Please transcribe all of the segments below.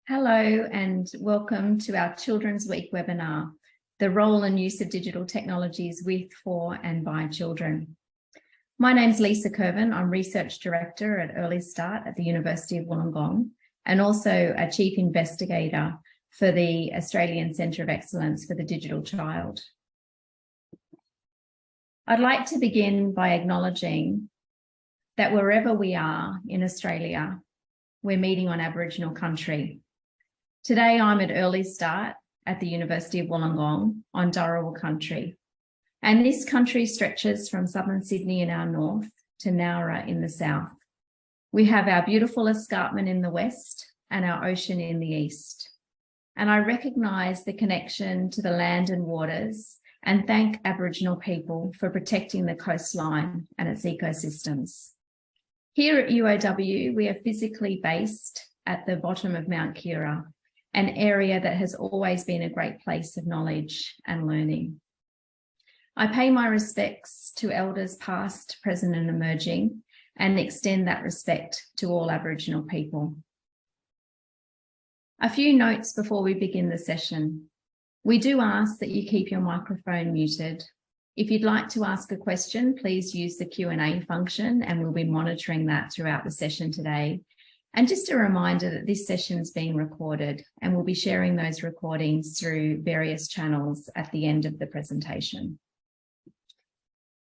Hello and welcome to our Children's Week webinar, The Role and Use of Digital Technologies with, for and by Children. My name's Lisa Curvin. I'm Research Director at Early Start at the University of Wollongong and also a Chief Investigator for the Australian Centre of Excellence for the Digital Child. I'd like to begin by acknowledging that wherever we are in Australia, we're meeting on Aboriginal country. Today, I'm at Early Start at the University of Wollongong on Dharawal country. And this country stretches from southern Sydney in our north to Nowra in the south. We have our beautiful escarpment in the west and our ocean in the east. And I recognise the connection to the land and waters and thank Aboriginal people for protecting the coastline and its ecosystems. Here at UOW, we are physically based at the bottom of Mount Keira, an area that has always been a great place of knowledge and learning. I pay my respects to elders past, present and emerging, and extend that respect to all Aboriginal people. A few notes before we begin the session. We do ask that you keep your microphone muted. If you'd like to ask a question, please use the Q&A function and we'll be monitoring that throughout the session today. And just a reminder that this session is being recorded and we'll be sharing those recordings through various channels at the end of the presentation.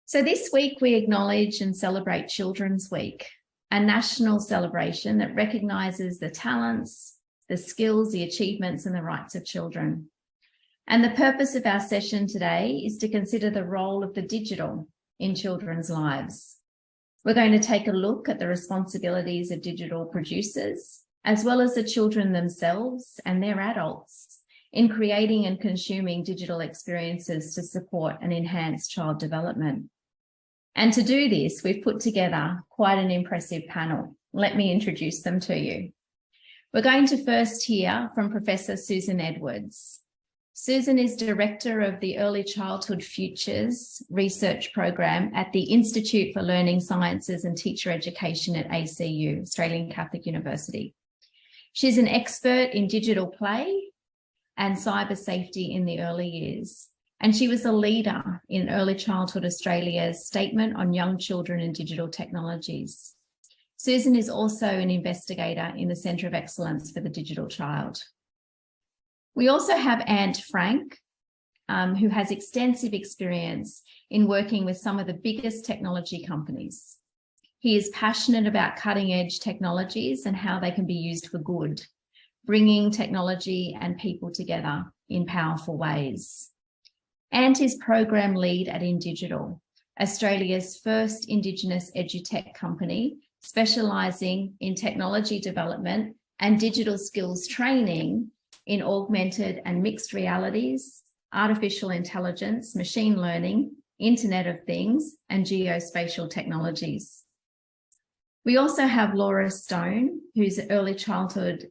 So this week we acknowledge and celebrate Children's Week, a national celebration that recognises the talents, the skills, the achievements and the rights of children. And the purpose of our session today is to consider the role of the digital in children's lives. We're going to take a look at the responsibilities of digital producers, as well as the children themselves and their adults in creating and consuming digital experiences to support and enhance child development. And to do this, we've put together quite an impressive panel. Let me introduce them to you. We're going to first hear from Professor Susan Edwards. Susan is Director of the Early Childhood Futures Research Program at the Institute for Learning Sciences and Teacher Education at ACU, Australian Catholic University. She's an expert in digital play and cyber safety in the early years, and she was a leader in Early Childhood Australia's statement on young children and digital technologies. Susan is also an investigator in the Centre of Excellence for the Digital Child. We also have Ant Frank, who has extensive experience in working with some of the biggest technology companies. He is passionate about cutting-edge technologies and how they can be used for good, bringing technology and people together in powerful ways. Ant is program lead at Indigital, Australia's first Indigenous edutech company, specialising in technology development and digital skills training in augmented and mixed realities, artificial intelligence, machine learning, Internet of Things, and geospatial technologies. We also have Laura Stone, who's the early childhood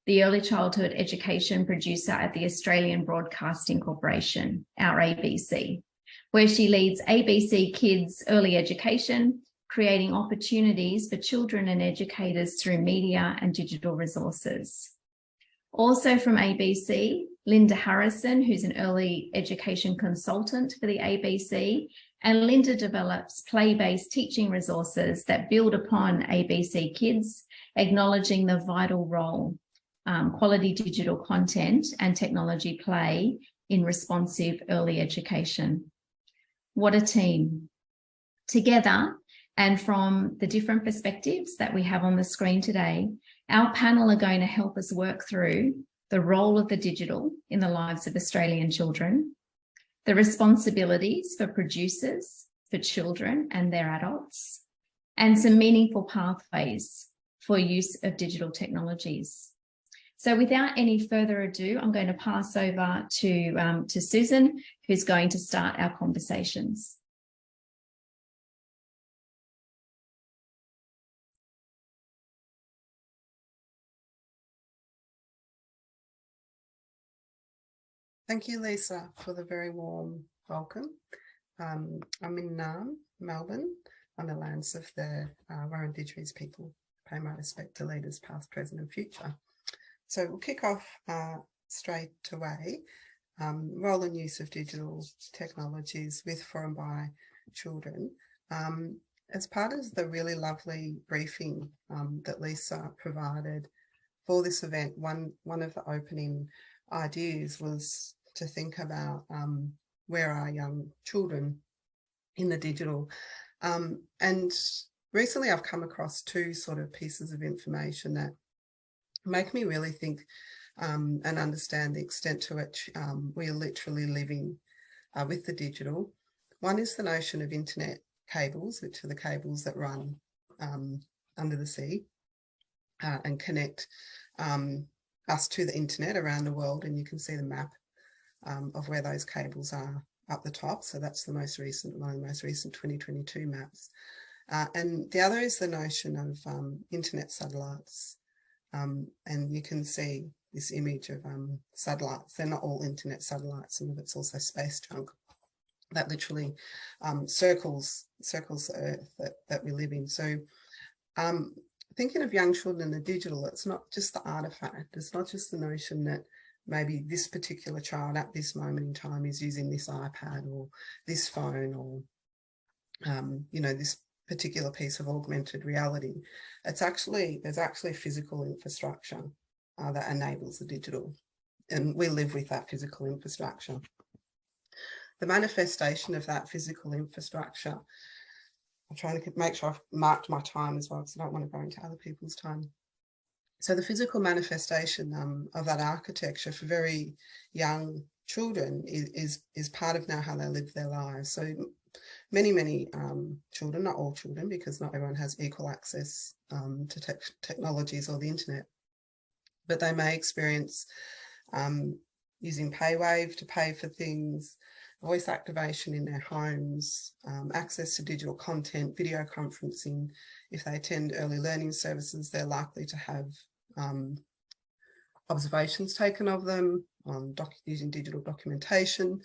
education producer at the Australian Broadcasting Corporation, our ABC, where she leads ABC Kids Early Education, creating opportunities for children and educators through media and digital resources. Also from ABC, Linda Harrison, who's an early education consultant for the ABC, and Linda develops play-based teaching resources that build upon ABC Kids, acknowledging the vital role quality digital content and technology play in responsive early education. What a team. Together, and from the different perspectives that we have on the screen today, our panel are going to help us work through the role of the digital in the lives of Australian children, the responsibilities for producers, for children and their adults, and some meaningful pathways for use of digital technologies. So without any further ado, I'm going to pass over to Susan, who's going to start our conversations. Thank you, Lisa, for the very warm welcome. I'm in Naarm, Melbourne, on the lands of the Wurundjeri people. Pay my respect to leaders past, present and future. So we'll kick off straight away. Role and use of digital technologies with, for and by children. As part of the really lovely briefing that Lisa provided for this event, one of the opening ideas was to think about where are young children in the digital. And recently I've come across two sort of pieces of information that make me really think and understand the extent to which we are literally living with the digital. One is the notion of internet cables, which are the cables that run under the sea and connect us to the internet around the world. And you can see the map of where those cables are up the top. So that's the most recent, one of the most recent 2022 maps. And the other is the notion of internet satellites. And you can see this image of satellites. They're not all internet satellites, some of it's also space junk that literally circles the Earth that we live in. So thinking of young children in the digital, it's not just the artifact, it's not just the notion that maybe this particular child at this moment in time is using this iPad or this phone or, you know, this particular piece of augmented reality. There's actually physical infrastructure that enables the digital, and we live with that physical infrastructure. The manifestation of that physical infrastructure, I'm trying to make sure I've marked my time as well because I don't want to go into other people's time. So the physical manifestation of that architecture for very young children is part of now how they live their lives. So many children, not all children, because not everyone has equal access to technologies or the internet, but they may experience using PayWave to pay for things, voice activation in their homes, access to digital content, video conferencing. If they attend early learning services, they're likely to have observations taken of them using digital documentation.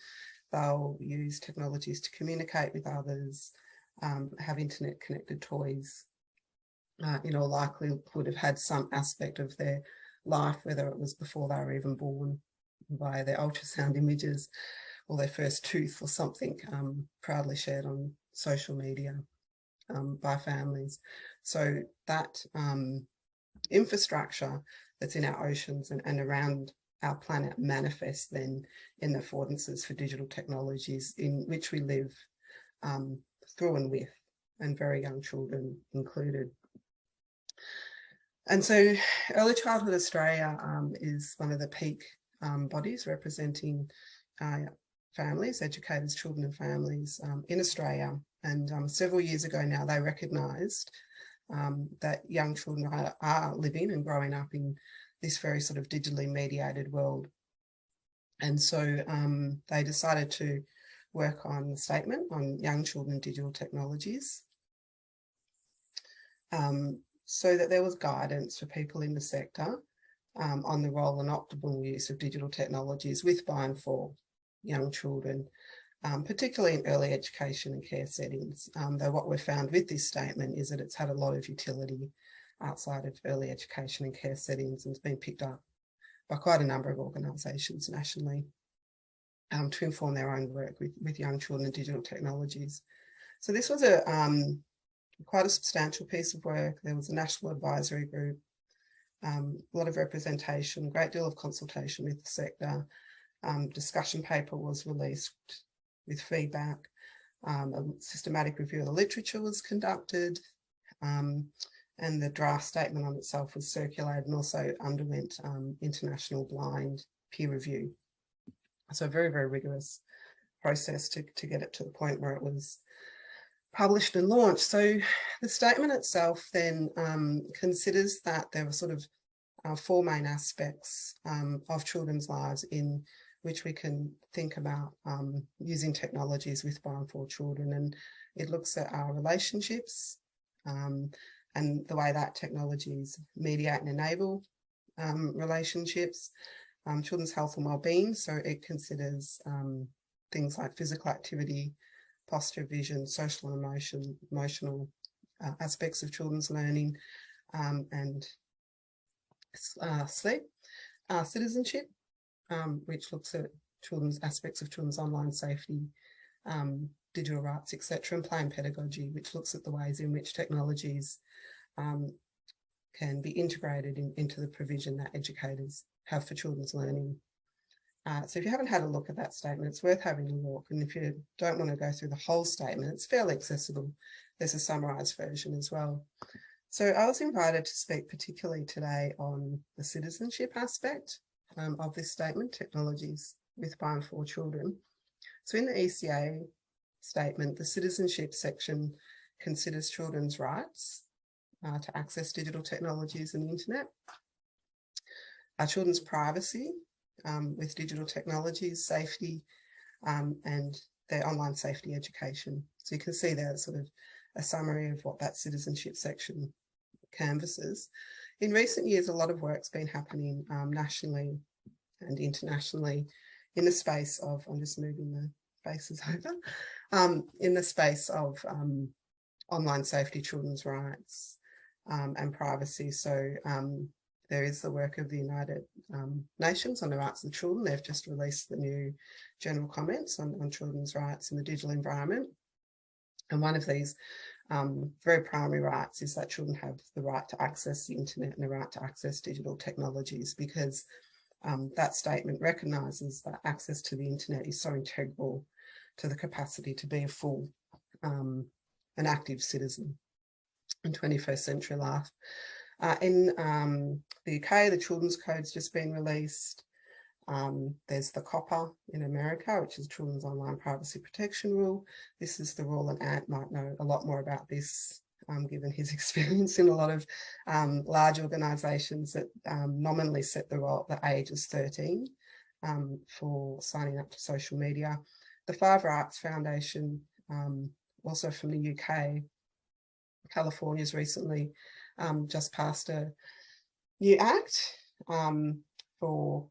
They'll use technologies to communicate with others, have internet connected toys, in all likelihood have had some aspect of their life, whether it was before they were even born, via their ultrasound images or their first tooth or something, proudly shared on social media by families. So that infrastructure that's in our oceans and around our planet manifests then in the affordances for digital technologies in which we live through and with, and very young children included. And so Early Childhood Australia is one of the peak bodies representing families, educators, children and families in Australia. And several years ago now, they recognised that young children are living and growing up in this very sort of digitally mediated world. And so they decided to work on the statement on young children and digital technologies, so that there was guidance for people in the sector on the role and optimal use of digital technologies with, by and for young children, particularly in early education and care settings. Though what we've found with this statement is that it's had a lot of utility outside of early education and care settings, and it's been picked up by quite a number of organisations nationally to inform their own work with young children and digital technologies. So this was quite a substantial piece of work. There was a national advisory group, a lot of representation, a great deal of consultation with the sector. Discussion paper was released with feedback. A systematic review of the literature was conducted, and the draft statement on itself was circulated and also underwent international blind peer review. So a very, very rigorous process to get it to the point where it was published and launched. So the statement itself then considers that there were sort of four main aspects of children's lives in which we can think about using technologies with, by and for children. And it looks at our relationships and the way that technologies mediate and enable relationships, children's health and wellbeing. So it considers things like physical activity, posture, vision, social and emotional aspects of children's learning, and sleep. citizenship, which looks at aspects of children's online safety, digital rights, etc., and play pedagogy, which looks at the ways in which technologies can be integrated into the provision that educators have for children's learning. So if you haven't had a look at that statement, it's worth having a look. And if you don't want to go through the whole statement, it's fairly accessible. There's a summarised version as well. So I was invited to speak particularly today on the citizenship aspect of this statement, technologies with, by and for children. So in the ECA statement, the citizenship section considers children's rights to access digital technologies and the internet, children's privacy with digital technologies, safety, and their online safety education. So you can see there sort of a summary of what that citizenship section canvasses. In recent years, a lot of work's been happening nationally and internationally in the space of, I'm just moving the faces over, in the space of online safety, children's rights and privacy. So there is the work of the United Nations on the Rights of Children. They've just released the new general comments on children's rights in the digital environment. And one of these very primary rights is that children have the right to access the internet and the right to access digital technologies, because that statement recognises that access to the internet is so integral to the capacity to be a full and active citizen in 21st century life. In the UK, the Children's Code's just been released. There's the COPPA in America, which is Children's Online Privacy Protection Rule. This is the rule, and Ant might know a lot more about this, given his experience in a lot of large organisations that nominally set the age as 13 for signing up to social media. The Five Rights Foundation, also from the UK, California's recently just passed a new act for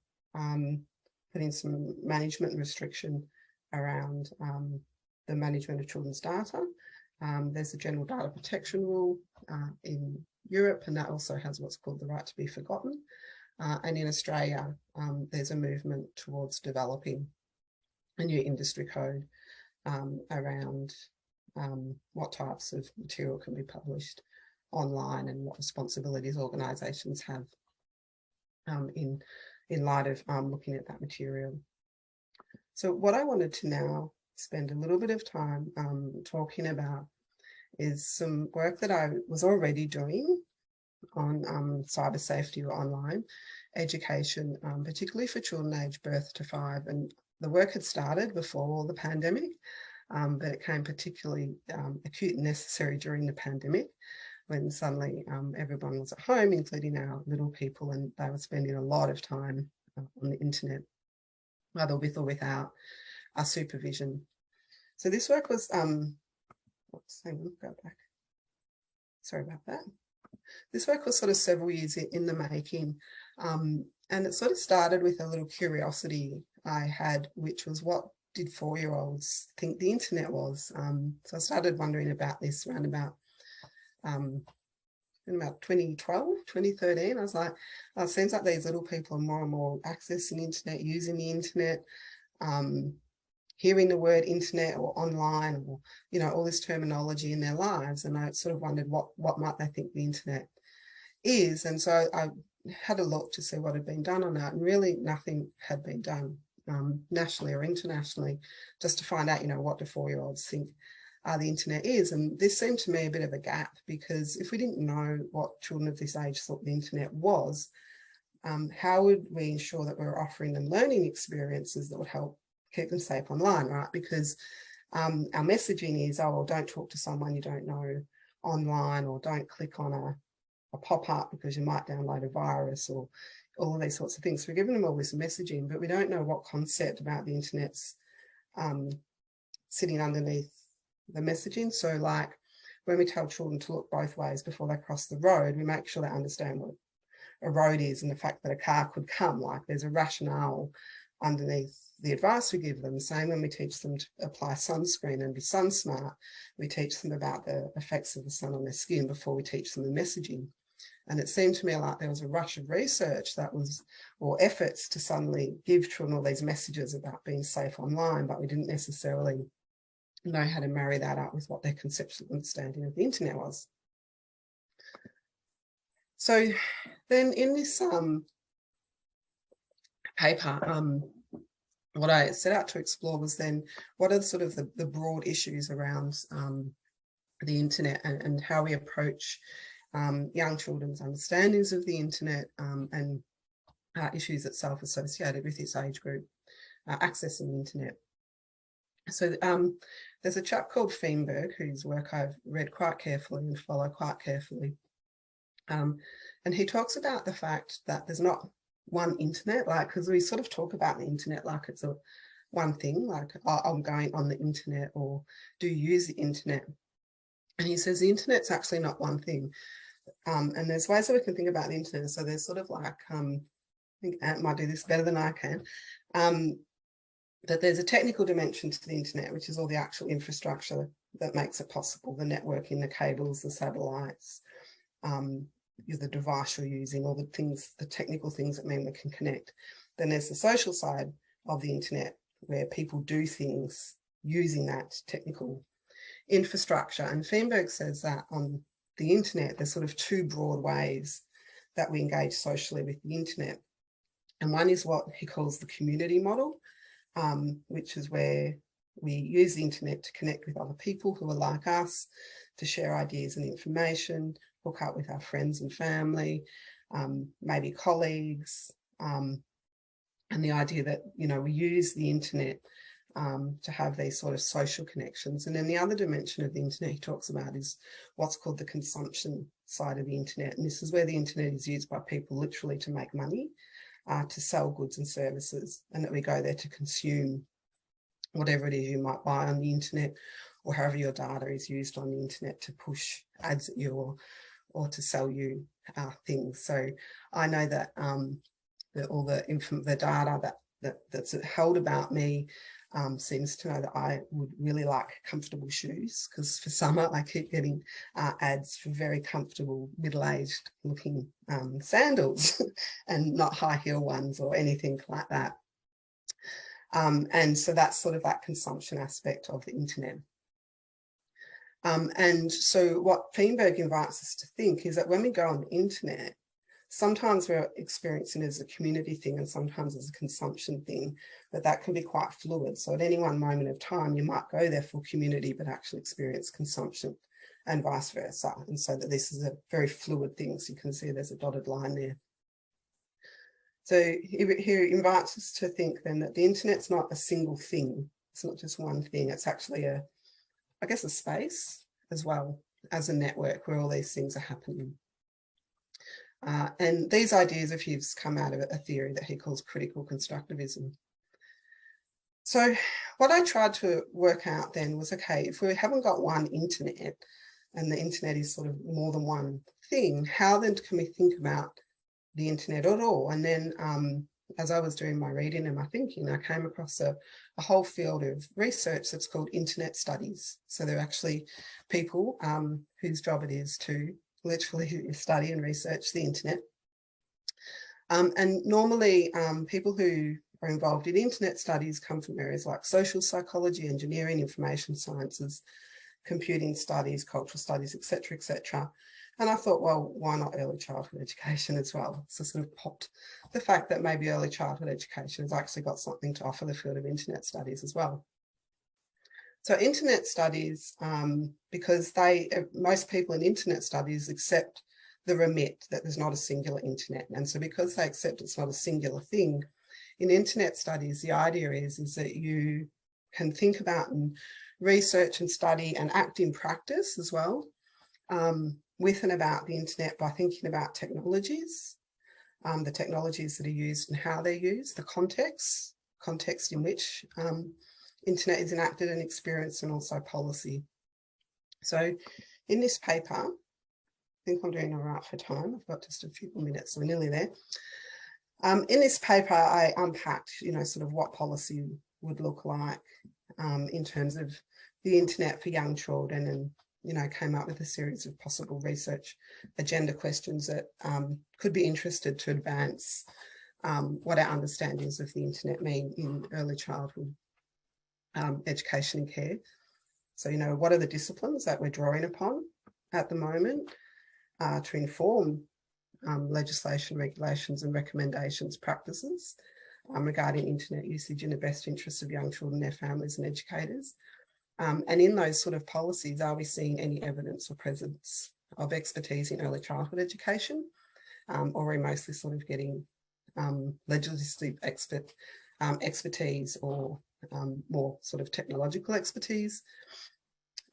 putting some management restriction around the management of children's data. There's a general data protection rule in Europe, and that also has what's called the right to be forgotten. And in Australia, there's a movement towards developing a new industry code around what types of material can be published online and what responsibilities organisations have in light of looking at that material. So what I wanted to now spend a little bit of time talking about is some work that I was already doing on cyber safety or online education, particularly for children aged birth to 5. And the work had started before the pandemic, but it came particularly acute and necessary during the pandemic, when suddenly everyone was at home, including our little people, and they were spending a lot of time on the internet, either with or without our supervision. So this work was, oops, hang on, go back. Sorry about that. This work was sort of several years in the making, and it sort of started with a little curiosity I had, which was, what did 4-year-olds think the internet was? So I started wondering about this around about in about 2012, 2013, I was like, oh, it seems like these little people are more and more accessing the internet, using the internet, hearing the word internet or online, or, you know, all this terminology in their lives. And I sort of wondered what might they think the internet is. And so I had a look to see what had been done on that, and really nothing had been done nationally or internationally, just to find out, you know, what do 4-year-olds think the internet is. And this seemed to me a bit of a gap, because if we didn't know what children of this age thought the internet was, how would we ensure that we were offering them learning experiences that would help keep them safe online, right? Because our messaging is, oh, well, don't talk to someone you don't know online, or don't click on a pop-up because you might download a virus, or all of these sorts of things. So we're giving them all this messaging, but we don't know what concept about the internet's sitting underneath the messaging. So like when we tell children to look both ways before they cross the road, we make sure they understand what a road is and the fact that a car could come. Like there's a rationale underneath the advice we give them. Same when we teach them to apply sunscreen and be sun smart, we teach them about the effects of the sun on their skin before we teach them the messaging. And it seemed to me like there was a rush of research that was, or efforts to suddenly give children all these messages about being safe online, but we didn't necessarily know how to marry that up with what their conceptual understanding of the internet was. So then in this paper, what I set out to explore was then what are sort of the broad issues around the internet and how we approach young children's understandings of the internet and issues itself associated with this age group accessing the internet. So there's a chap called Feinberg whose work I've read quite carefully and follow quite carefully. And he talks about the fact that there's not one internet, like, because we sort of talk about the internet like it's a one thing, like, oh, I'm going on the internet or do you use the internet? And he says the internet's actually not one thing. And there's ways that we can think about the internet. So there's sort of like, I think Ant might do this better than I can, that there's a technical dimension to the internet, which is all the actual infrastructure that makes it possible, the networking, the cables, the satellites, the device you're using, all the things, the technical things that mean we can connect. Then there's the social side of the internet where people do things using that technical infrastructure. And Feinberg says that on the internet, there's sort of two broad ways that we engage socially with the internet. And one is what he calls the community model, which is where we use the internet to connect with other people who are like us, to share ideas and information, hook up with our friends and family, maybe colleagues, and the idea that, you know, we use the internet to have these sort of social connections. And then the other dimension of the internet he talks about is what's called the consumption side of the internet. And this is where the internet is used by people literally to make money, to sell goods and services, and that we go there to consume whatever it is you might buy on the internet, or however your data is used on the internet to push ads at you or to sell you things. So I know that all the data that's held about me seems to know that I would really like comfortable shoes, because for summer I keep getting ads for very comfortable middle-aged looking sandals and not high heel ones or anything like that. And so that's sort of that consumption aspect of the internet. And so what Feinberg invites us to think is that when we go on the internet, sometimes we're experiencing it as a community thing and sometimes as a consumption thing, but that can be quite fluid. So at any one moment of time, you might go there for community, but actually experience consumption and vice versa. And so that this is a very fluid thing. So you can see there's a dotted line there. So he invites us to think then that the internet's not a single thing. It's not just one thing. It's actually I guess a space as well as a network where all these things are happening. And these ideas of his come out of a theory that he calls critical constructivism. So what I tried to work out then was, okay, if we haven't got one internet and the internet is sort of more than one thing, how then can we think about the internet at all? And then as I was doing my reading and my thinking, I came across a whole field of research that's called internet studies. So they're actually people whose job it is to literally study and research the internet. And normally people who are involved in internet studies come from areas like social psychology, engineering, information sciences, computing studies, cultural studies, etc., etc. And I thought, well, why not early childhood education as well? So sort of popped the fact that maybe early childhood education has actually got something to offer the field of internet studies as well. So internet studies, because most people in internet studies accept the remit that there's not a singular internet. And so because they accept it's not a singular thing, in internet studies, the idea is that you can think about and research and study and act in practice as well with and about the internet by thinking about technologies, the technologies that are used and how they're used, the context in which internet is enacted and experienced, and also policy. So in this paper, I think I'm doing all right for time. I've got just a few more minutes, so we're nearly there. In this paper, I unpacked, sort of what policy would look like in terms of the internet for young children, and came up with a series of possible research agenda questions that could be interested to advance what our understandings of the internet mean in early childhood education and care. So, what are the disciplines that we're drawing upon at the moment to inform legislation, regulations and recommendations, practices regarding internet usage in the best interests of young children, their families and educators. And in those sort of policies, are we seeing any evidence or presence of expertise in early childhood education? Or are we mostly sort of getting legislative expertise or more sort of technological expertise?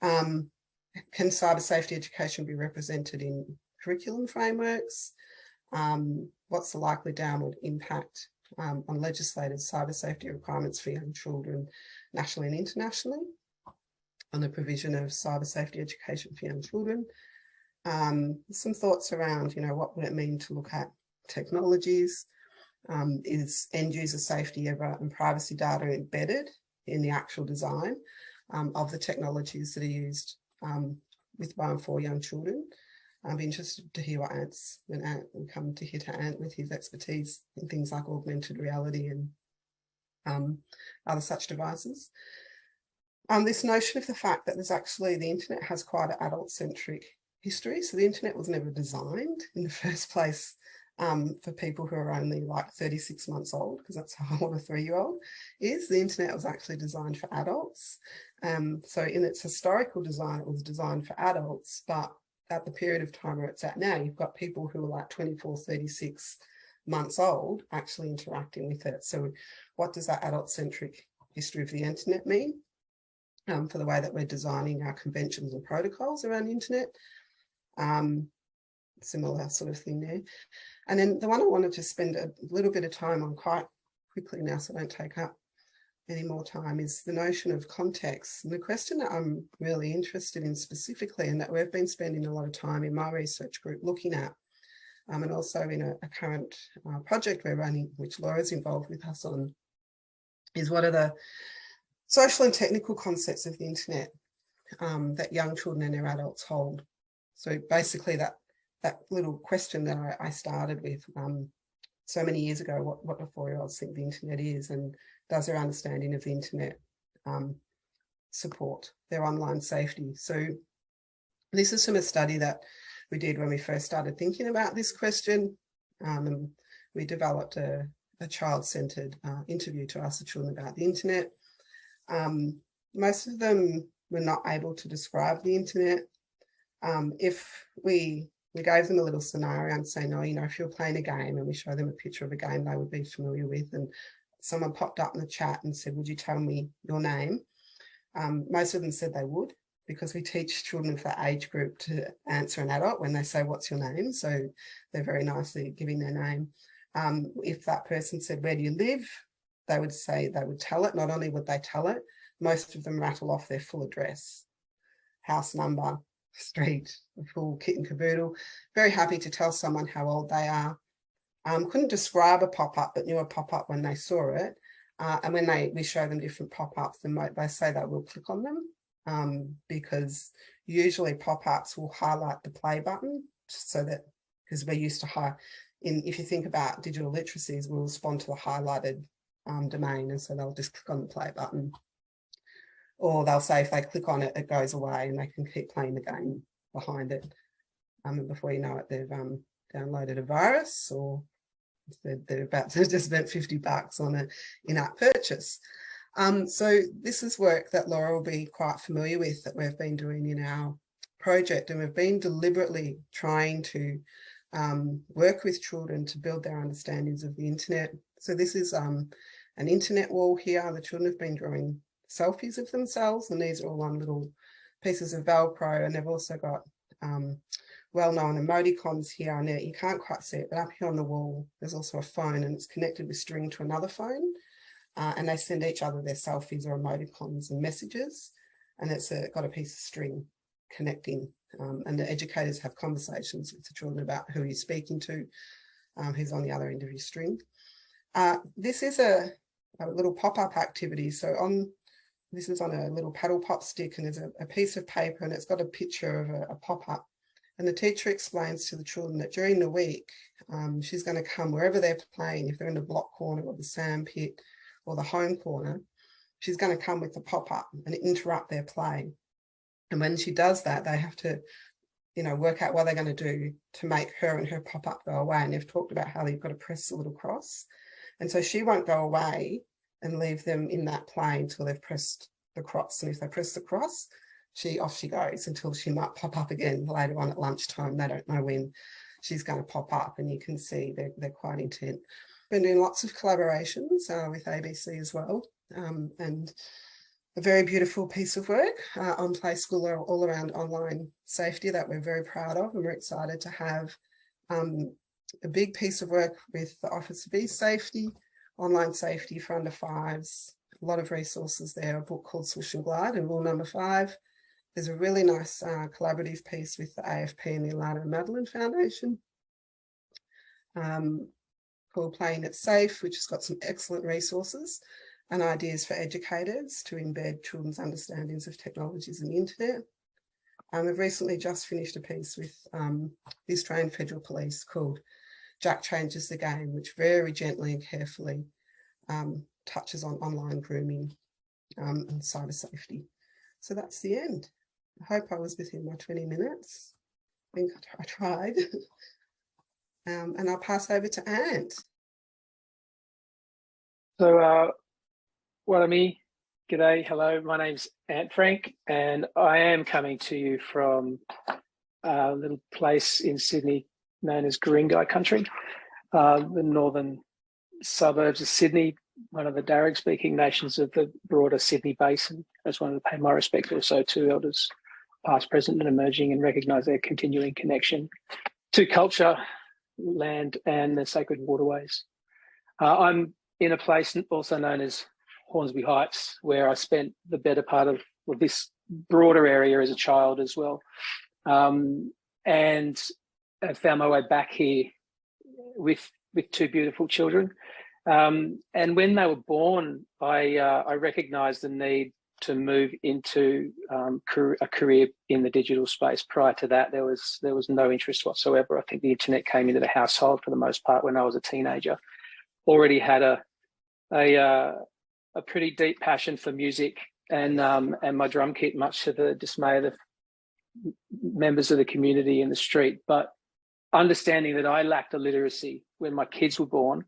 Can cyber safety education be represented in curriculum frameworks? What's the likely downward impact on legislated cyber safety requirements for young children nationally and internationally on the provision of cyber safety education for young children? Some thoughts around, what would it mean to look at technologies? Is end user safety ever and privacy data embedded in the actual design of the technologies that are used with by and for young children? I'd be interested to hear what Ant's, when Ant will come to here to Ant with his expertise in things like augmented reality and other such devices. This notion of the fact that there's actually, the internet has quite an adult-centric history. So the internet was never designed in the first place for people who are only like 36 months old, because that's how old a 3-year-old is. The internet was actually designed for adults. So in its historical design, it was designed for adults, but at the period of time where it's at now, you've got people who are like 24, 36 months old actually interacting with it. So what does that adult-centric history of the internet mean for the way that we're designing our conventions and protocols around the internet? Similar sort of thing there. And then the one I wanted to spend a little bit of time on quite quickly now, so I don't take up any more time, is the notion of context. And the question that I'm really interested in specifically, and that we've been spending a lot of time in my research group looking at, and also in a current project we're running, which Laura's involved with us on, is what are the social and technical concepts of the internet that young children and their adults hold. So basically that little question that I started with so many years ago, what do 4-year-olds think the internet is, and does their understanding of the internet support their online safety? So this is from a study that we did when we first started thinking about this question, and we developed a child-centred interview to ask the children about the internet. Most of them were not able to describe the internet. If we gave them a little scenario and say, no, if you're playing a game, and we show them a picture of a game they would be familiar with, and someone popped up in the chat and said, would you tell me your name? Most of them said they would, because we teach children of that age group to answer an adult when they say, what's your name? So they're very nicely giving their name. If that person said, where do you live? They would say they would tell it. Not only would they tell it, most of them rattle off their full address, house number, street, the full kit and caboodle. Very happy to tell someone how old they are. Couldn't describe a pop-up, but knew a pop-up when they saw it. And when we show them different pop-ups, they say they will click on them, because usually pop-ups will highlight the play button, so that, because we're used to if you think about digital literacies, we'll respond to the highlighted domain, and so they'll just click on the play button. Or they'll say if they click on it, it goes away, and they can keep playing the game behind it. And before you know it, they've downloaded a virus, or they're about to just spent $50 on an in-app purchase. So this is work that Laura will be quite familiar with, that we've been doing in our project, and we've been deliberately trying to work with children to build their understandings of the internet. So this is an internet wall here. The children have been drawing selfies of themselves, and these are all on little pieces of Velcro, and they've also got well-known emoticons here and there. You can't quite see it, but up here on the wall there's also a phone, and it's connected with string to another phone, and they send each other their selfies or emoticons and messages, and it's got a piece of string connecting, and the educators have conversations with the children about who you're speaking to, who's on the other end of your string. This is a little pop-up activity. So on this is on a little paddle pop stick, and there's a piece of paper and it's got a picture of a pop-up. And the teacher explains to the children that during the week, she's going to come wherever they're playing, if they're in the block corner or the sand pit or the home corner, she's going to come with the pop-up and interrupt their play. And when she does that, they have to, work out what they're going to do to make her and her pop-up go away. And they've talked about how they've got to press the little cross. And so she won't go away and leave them in that play until they've pressed the cross. And if they press the cross, off she goes until she might pop up again later on at lunchtime. They don't know when she's going to pop up, and you can see they're quite intent. Been doing lots of collaborations with ABC as well, and a very beautiful piece of work on Play School all around online safety that we're very proud of, and we're excited to have a big piece of work with the Office of Safety, online safety for under fives. A lot of resources there, a book called Swish and Glide and Rule Number 5. There's a really nice collaborative piece with the AFP and the Alana and Madeline Foundation called Playing It Safe, which has got some excellent resources and ideas for educators to embed children's understandings of technologies and the internet. We've recently just finished a piece with the Australian Federal Police called Jack Changes the Game, which very gently and carefully touches on online grooming and cyber safety. So that's the end. I hope I was within my 20 minutes. I think I tried. And I'll pass over to Ant. So, Warami, g'day, hello, my name's Ant Frank, and I am coming to you from a little place in Sydney known as Guringai Country, the northern suburbs of Sydney, one of the Darug-speaking nations of the broader Sydney Basin. I just wanted to pay my respect also to elders past, present and emerging, and recognise their continuing connection to culture, land and the sacred waterways. I'm in a place also known as Hornsby Heights, where I spent the better part of this broader area as a child as well. And I found my way back here with two beautiful children. And when they were born, I recognised the need to move into a career in the digital space. Prior to that, there was no interest whatsoever. I think the internet came into the household for the most part when I was a teenager. Already had a pretty deep passion for music and my drum kit, much to the dismay of the members of the community in the street. But understanding that I lacked a literacy when my kids were born,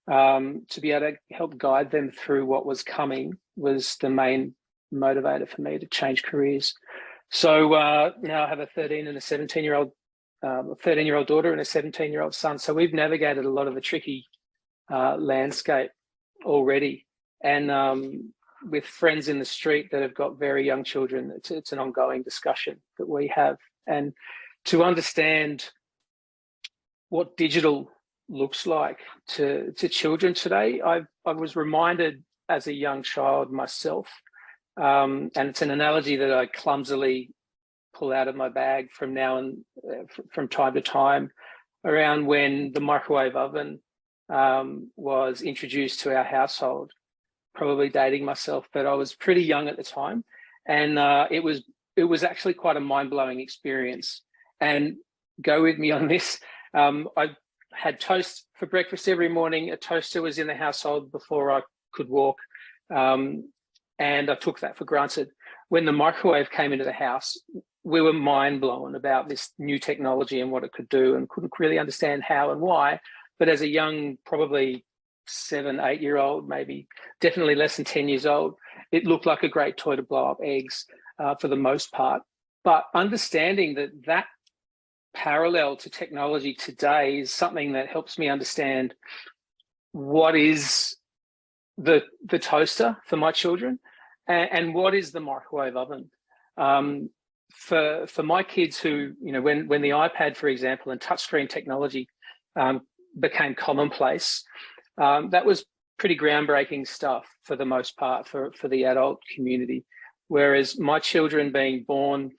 to be able to help guide them through what was coming was the main motivator for me to change careers. So now I have a 13 and a 17-year-old, a 13-year-old daughter and a 17-year-old son. So we've navigated a lot of the tricky landscape already. And with friends in the street that have got very young children, it's an ongoing discussion that we have. And to understand what digital looks like to children today, I was reminded as a young child myself, and it's an analogy that I clumsily pull out of my bag from now and from time to time, around when the microwave oven was introduced to our household. Probably dating myself, but I was pretty young at the time, and it was actually quite a mind-blowing experience. And go with me on this. I had toast for breakfast every morning. A toaster was in the household before I could walk, and I took that for granted. When the microwave came into the house, we were mind blown about this new technology and what it could do, and couldn't really understand how and why. But as a young, probably 7, 8-year-old, maybe definitely less than 10 years old, it looked like a great toy to blow up eggs for the most part. But understanding that parallel to technology today is something that helps me understand what is the toaster for my children and what is the microwave oven. For my kids who, when the iPad, for example, and touchscreen technology became commonplace, that was pretty groundbreaking stuff for the most part for the adult community. Whereas my children being born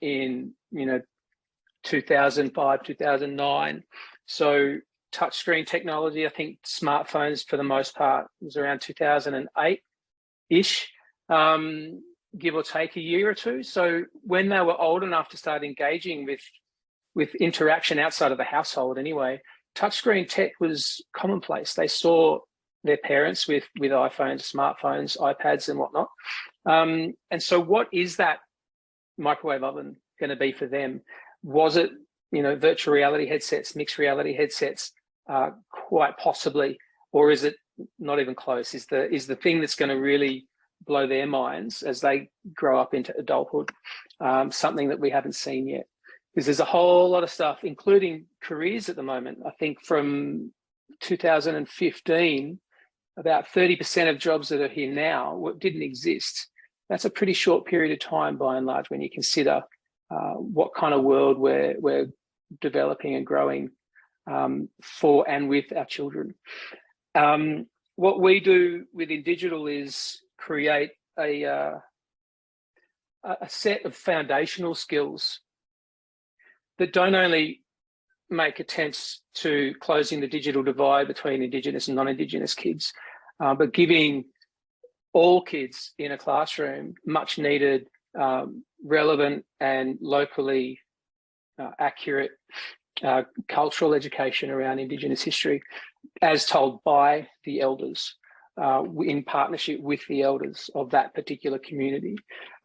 in 2005, 2009, so touchscreen technology, I think smartphones for the most part was around 2008. ish, give or take a year or two. So when they were old enough to start engaging with interaction outside of the household anyway, touchscreen tech was commonplace. They saw their parents with iPhones, smartphones, iPads and whatnot. And so what is that microwave oven going to be for them? Was it, virtual reality headsets, mixed reality headsets, quite possibly, or is it not even close? Is the thing that's going to really blow their minds as they grow up into adulthood something that we haven't seen yet? Because there's a whole lot of stuff, including careers at the moment. I think from 2015, about 30% of jobs that are here now didn't exist. That's a pretty short period of time, by and large, when you consider what kind of world we're developing and growing for and with our children. What we do within Indigital is create a set of foundational skills that don't only make attempts to closing the digital divide between Indigenous and non-Indigenous kids, but giving all kids in a classroom much needed, relevant and locally accurate cultural education around Indigenous history, as told by the elders, in partnership with the elders of that particular community.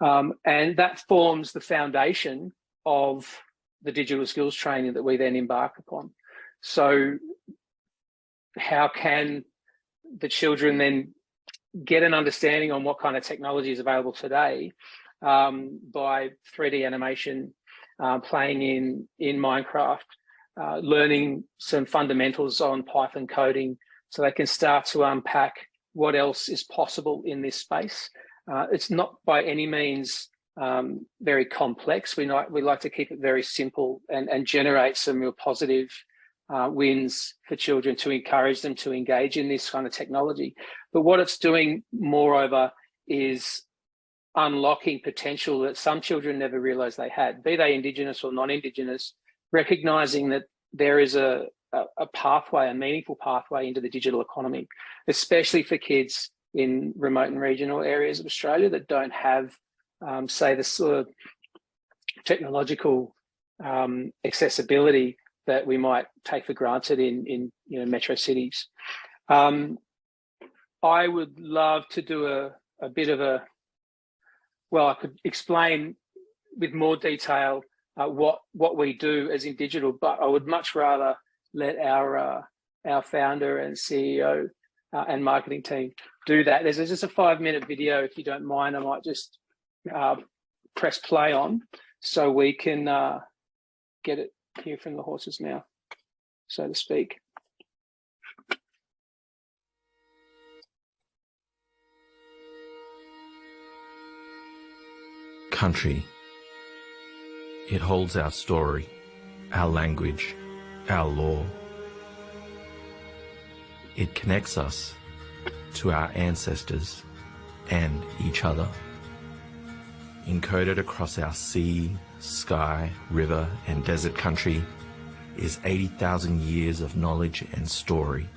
And that forms the foundation of the digital skills training that we then embark upon. So how can the children then get an understanding on what kind of technology is available today by 3D animation, playing in Minecraft, learning some fundamentals on Python coding, so they can start to unpack what else is possible in this space. It's not by any means very complex. We like to keep it very simple and generate some real positive wins for children to encourage them to engage in this kind of technology. But what it's doing, moreover, is unlocking potential that some children never realised they had, be they Indigenous or non-Indigenous, recognising that there is a pathway, a meaningful pathway into the digital economy, especially for kids in remote and regional areas of Australia that don't have, say, the sort of technological accessibility that we might take for granted in metro cities. I would love to do a bit of I could explain with more detail what we do as Indigital, but I would much rather let our founder and CEO and marketing team do that. There's just a 5-minute video, if you don't mind. I might just press play on so we can get it here from the horse's mouth, so to speak. Country. It holds our story, our language, our law. It connects us to our ancestors and each other. Encoded across our sea, sky, river and desert country is 80,000 years of knowledge and story.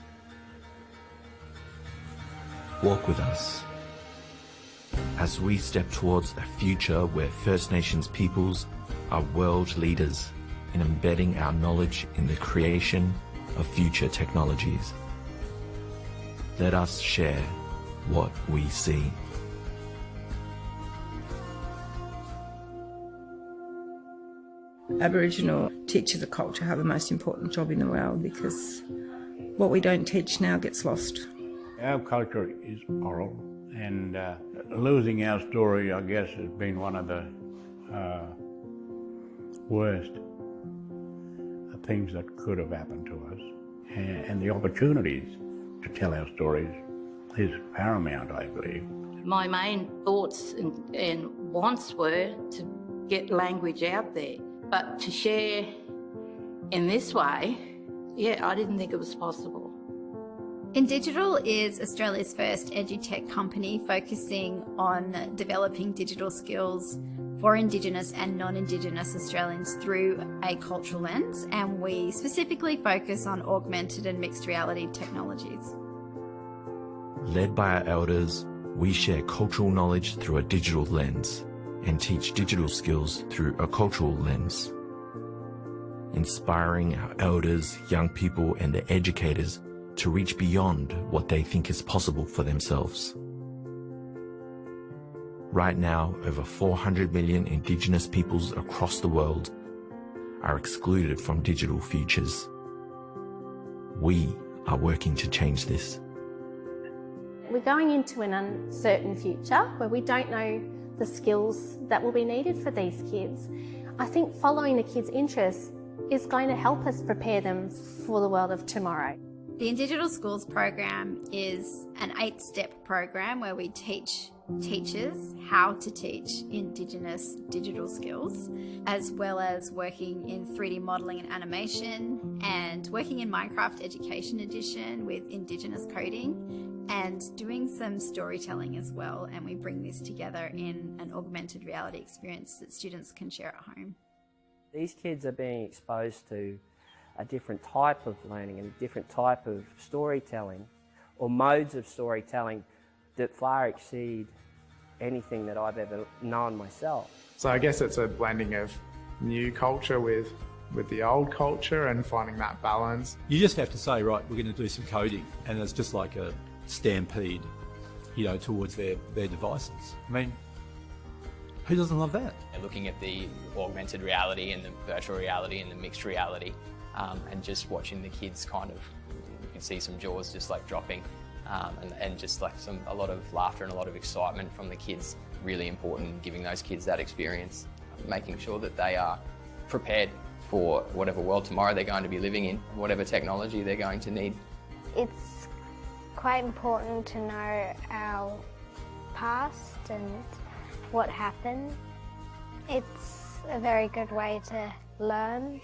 Walk with us as we step towards a future where First Nations peoples are world leaders in embedding our knowledge in the creation of future technologies. Let us share what we see. Aboriginal teachers of culture have the most important job in the world, because what we don't teach now gets lost. Our culture is oral, and losing our story, I guess, has been one of the worst things that could have happened to us. And the opportunities to tell our stories is paramount, I believe. My main thoughts and wants were to get language out there, but to share in this way, I didn't think it was possible. Indigital is Australia's first edutech company focusing on developing digital skills for Indigenous and non-Indigenous Australians through a cultural lens, and we specifically focus on augmented and mixed reality technologies. Led by our elders, We share cultural knowledge through a digital lens and teach digital skills through a cultural lens, inspiring our elders, young people and their educators to reach beyond what they think is possible for themselves. Right now, over 400 million Indigenous peoples across the world are excluded from digital futures. We are working to change this. We're going into an uncertain future where we don't know the skills that will be needed for these kids. I think following the kids' interests is going to help us prepare them for the world of tomorrow. The Indigital Schools program is an 8-step program where we teach teachers how to teach Indigenous digital skills, as well as working in 3D modelling and animation, and working in Minecraft Education Edition with Indigenous coding, and doing some storytelling as well. And we bring this together in an augmented reality experience that students can share at home. These kids are being exposed to a different type of learning and a different type of storytelling, or modes of storytelling that far exceed anything that I've ever known myself. So I guess it's a blending of new culture with the old culture and finding that balance. You just have to say, right, we're going to do some coding, and it's just like a stampede, you know, towards their devices. I mean, who doesn't love that? Looking at the augmented reality and the virtual reality and the mixed reality, and just watching the kids kind of, you can see some jaws just like dropping, and just like a lot of laughter and a lot of excitement from the kids. Really important, giving those kids that experience, making sure that they are prepared for whatever world tomorrow they're going to be living in, whatever technology they're going to need. It's quite important to know our past and what happened. It's a very good way to learn,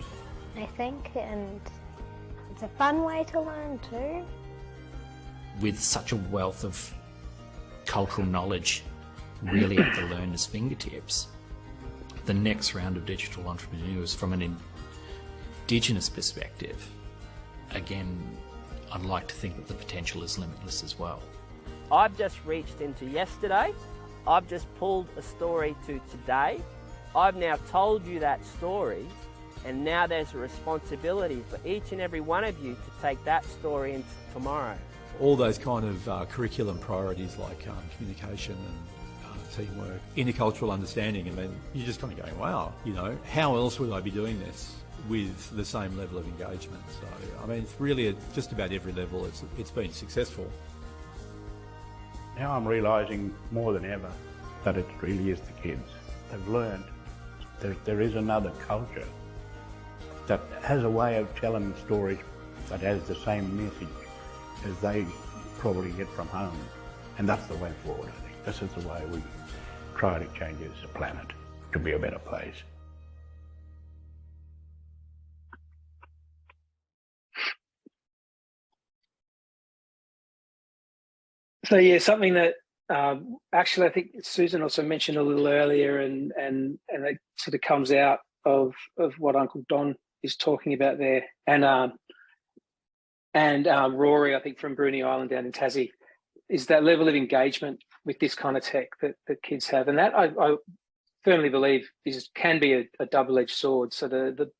I think, and it's a fun way to learn too. With such a wealth of cultural knowledge really at the learner's fingertips, the next round of digital entrepreneurs from an Indigenous perspective, again, I'd like to think that the potential is limitless as well. I've just reached into yesterday, I've just pulled a story to today, I've now told you that story, and now there's a responsibility for each and every one of you to take that story into tomorrow. All those kind of curriculum priorities like communication and teamwork, intercultural understanding, and then you're just kind of going, wow, you know, how else would I be doing this with the same level of engagement? So, I mean, it's really at just about every level it's been successful. Now I'm realising more than ever that it really is the kids. They've learned there is another culture that has a way of telling stories that has the same message as they probably get from home. And that's the way forward, I think. This is the way we try to change it as a planet to be a better place. So yeah, something that actually I think Susan also mentioned a little earlier, and it sort of comes out of what Uncle Don is talking about there, and Rory, I think from Bruny Island down in Tassie, is that level of engagement with this kind of tech that kids have, and that I firmly believe can be a double-edged sword. So the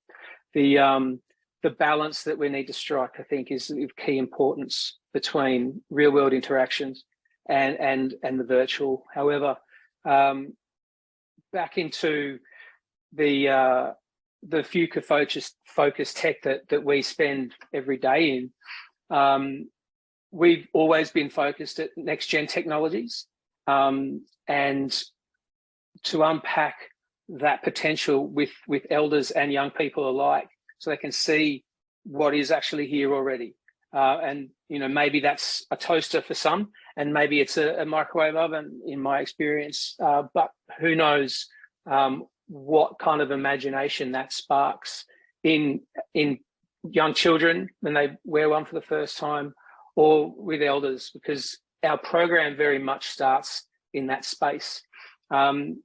balance that we need to strike, I think, is of key importance between real-world interactions and the virtual. However, back into the future-focused tech that we spend every day in, we've always been focused at next-gen technologies, and to unpack that potential with elders and young people alike, so they can see what is actually here already. And you know, maybe that's a toaster for some, and maybe it's a microwave oven in my experience, but who knows what kind of imagination that sparks in young children when they wear one for the first time, or with elders, because our program very much starts in that space. And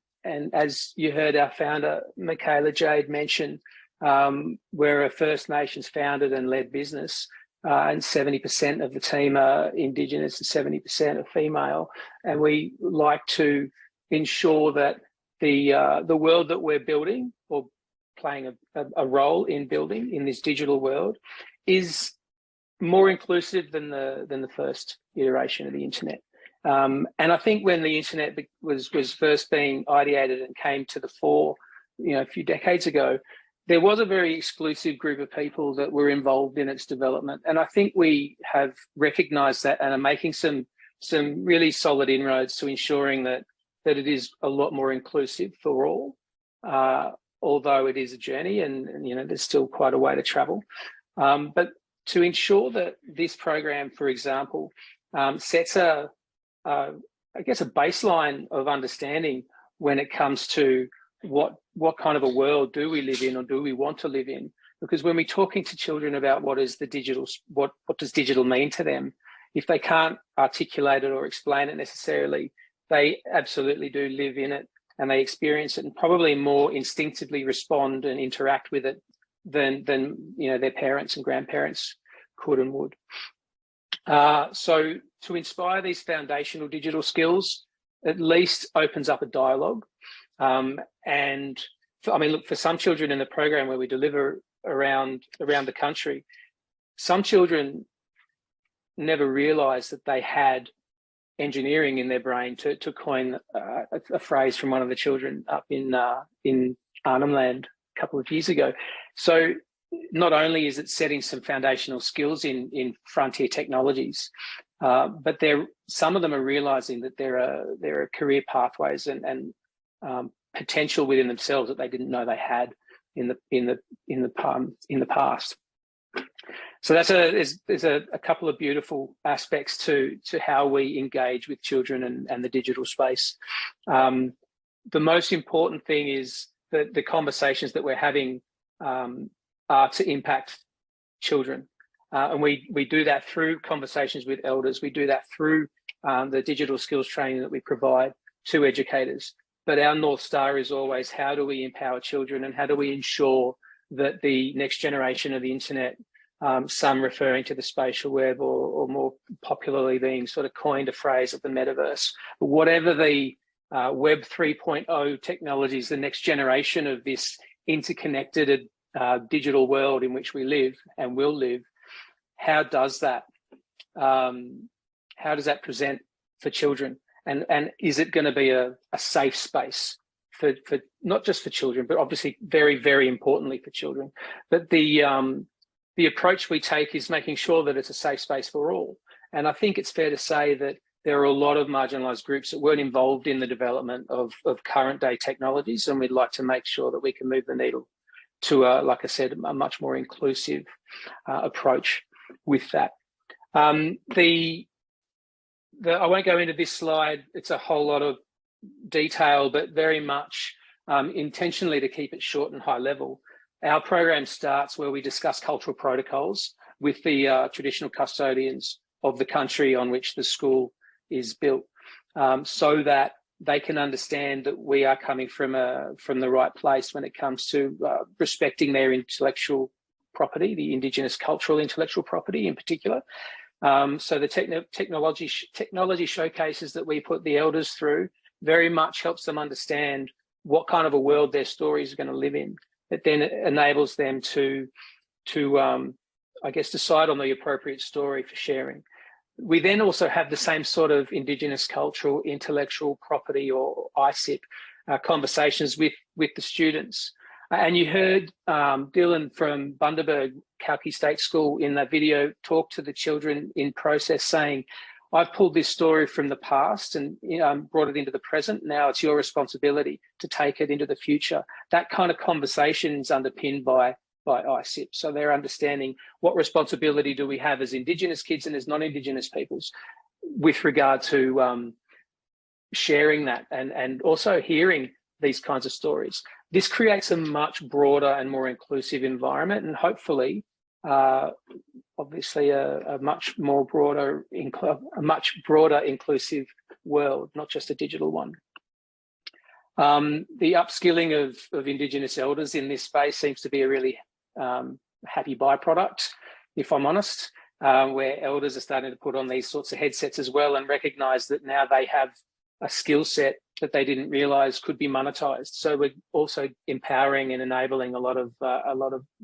as you heard our founder, Michaela Jade, mention, we're a First Nations founded and led business. and 70% of the team are Indigenous and 70% are female. And we like to ensure that the world that we're building or playing a role in building in this digital world is more inclusive than the first iteration of the internet. And I think when the internet was first being ideated and came to the fore, a few decades ago, there was a very exclusive group of people that were involved in its development. And I think we have recognised that and are making some really solid inroads to ensuring that it is a lot more inclusive for all, although it is a journey and there's still quite a way to travel. But to ensure that this program, for example, sets a baseline of understanding when it comes to what kind of a world do we live in or do we want to live in? Because when we're talking to children about what does digital mean to them, if they can't articulate it or explain it necessarily, they absolutely do live in it and they experience it and probably more instinctively respond and interact with it than their parents and grandparents could and would. So to inspire these foundational digital skills, at least opens up a dialogue. And for some children in the program where we deliver around the country, some children never realised that they had engineering in their brain, to coin a phrase from one of the children up in Arnhem Land a couple of years ago. So not only is it setting some foundational skills in frontier technologies, but some of them are realising that there are career pathways and potential within themselves that they didn't know they had in the past. So there's a couple of beautiful aspects to how we engage with children and the digital space. The most important thing is that the conversations that we're having are to impact children. And we do that through conversations with elders. We do that through the digital skills training that we provide to educators. But our North Star is always, how do we empower children and how do we ensure that the next generation of the internet, some referring to the spatial web or more popularly being sort of coined a phrase of the metaverse, whatever the Web 3.0 technologies, the next generation of this interconnected digital world in which we live and will live, how does that present for children? And is it going to be a safe space for not just for children, but obviously very, very importantly for children? But the approach we take is making sure that it's a safe space for all. And I think it's fair to say that there are a lot of marginalised groups that weren't involved in the development of current day technologies, and we'd like to make sure that we can move the needle to, like I said, a much more inclusive approach with that. I won't go into this slide. It's a whole lot of detail, but very much intentionally to keep it short and high level. Our program starts where we discuss cultural protocols with the traditional custodians of the country on which the school is built, so that they can understand that we are coming from the right place when it comes to respecting their intellectual property, the Indigenous cultural intellectual property in particular. So the technology showcases that we put the elders through very much helps them understand what kind of a world their stories are going to live in. It then enables them to decide on the appropriate story for sharing. We then also have the same sort of Indigenous cultural intellectual property, or ICIP, conversations with the students. And you heard Dylan from Bundaberg Kalki State School in that video talk to the children in process, saying, I've pulled this story from the past and brought it into the present. Now it's your responsibility to take it into the future. That kind of conversation is underpinned by ICIP. So they're understanding what responsibility do we have as Indigenous kids and as non-Indigenous peoples with regard to sharing that and also hearing these kinds of stories. This creates a much broader and more inclusive environment, and hopefully, obviously, a much broader inclusive world, not just a digital one. The upskilling of Indigenous elders in this space seems to be a really happy byproduct, if I'm honest. where elders are starting to put on these sorts of headsets as well and recognise that now they have a skill set that they didn't realise could be monetised. So we're also empowering and enabling a lot of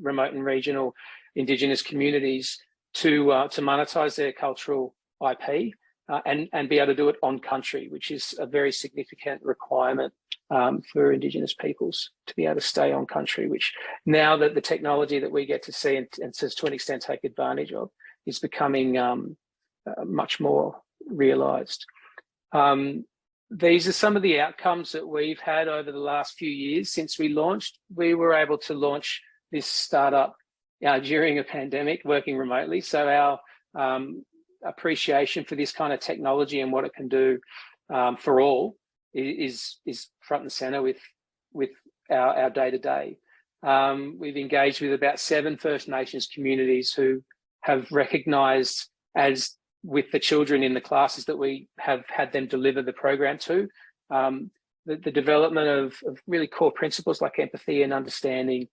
remote and regional Indigenous communities to monetise their cultural IP and be able to do it on country, which is a very significant requirement for Indigenous peoples to be able to stay on country, which now that the technology that we get to see and to an extent take advantage of is becoming much more realised. These are some of the outcomes that we've had over the last few years since we launched. We were able to launch this startup during a pandemic, working remotely. So our appreciation for this kind of technology and what it can do for all is front and centre with our day-to-day. We've engaged with about 7 First Nations communities who have recognised, as with the children in the classes that we have had them deliver the program to, the development of really core principles like empathy and understanding,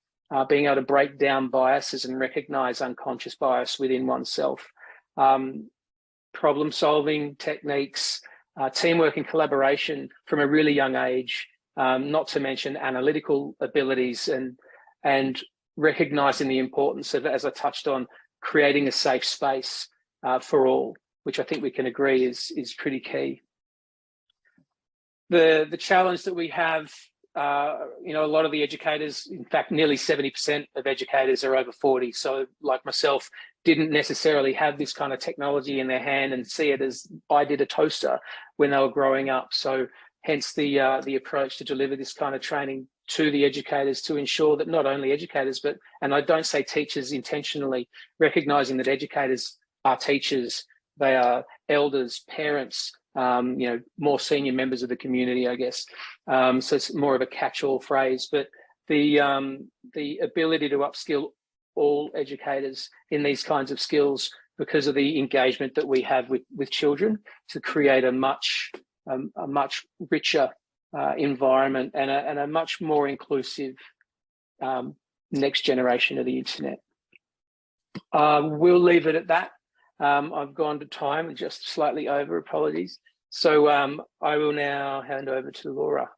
being able to break down biases and recognise unconscious bias within oneself, problem-solving techniques, teamwork and collaboration from a really young age, not to mention analytical abilities and recognising the importance of, as I touched on, creating a safe space for all, which I think we can agree is pretty key. The challenge that we have, a lot of the educators, in fact, nearly 70% of educators are over 40. So like myself, didn't necessarily have this kind of technology in their hand and see it as I did a toaster when they were growing up. So hence the approach to deliver this kind of training to the educators to ensure that not only educators, but, and I don't say teachers intentionally, recognising that educators are teachers, they are elders, parents, more senior members of the community, I guess. So it's more of a catch-all phrase, but the ability to upskill all educators in these kinds of skills because of the engagement that we have with children to create a much richer environment and a much more inclusive next generation of the internet. We'll leave it at that. I've gone to time, just slightly over, apologies. So I will now hand over to Laura.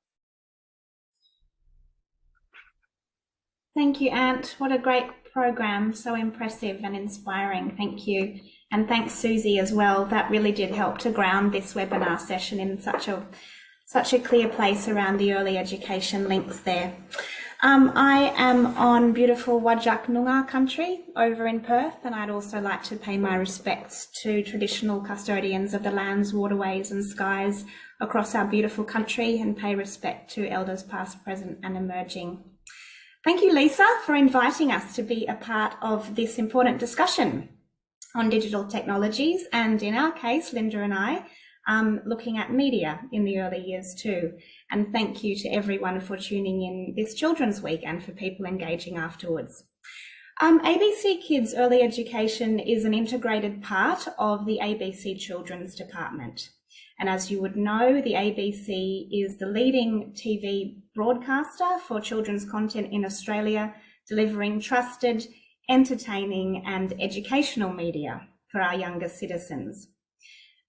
Thank you, Ant. What a great program, so impressive and inspiring. Thank you. And thanks, Susie, as well. That really did help to ground this webinar session in such a clear place around the early education links there. I am on beautiful Whadjuk Noongar country over in Perth, and I'd also like to pay my respects to traditional custodians of the lands, waterways and skies across our beautiful country, and pay respect to elders past, present and emerging. Thank you, Lisa, for inviting us to be a part of this important discussion on digital technologies, and in our case, Linda and I, looking at media in the early years too. And thank you to everyone for tuning in this Children's Week and for people engaging afterwards. ABC Kids Early Education is an integrated part of the ABC Children's Department. And as you would know, the ABC is the leading TV broadcaster for children's content in Australia, delivering trusted, entertaining and educational media for our younger citizens.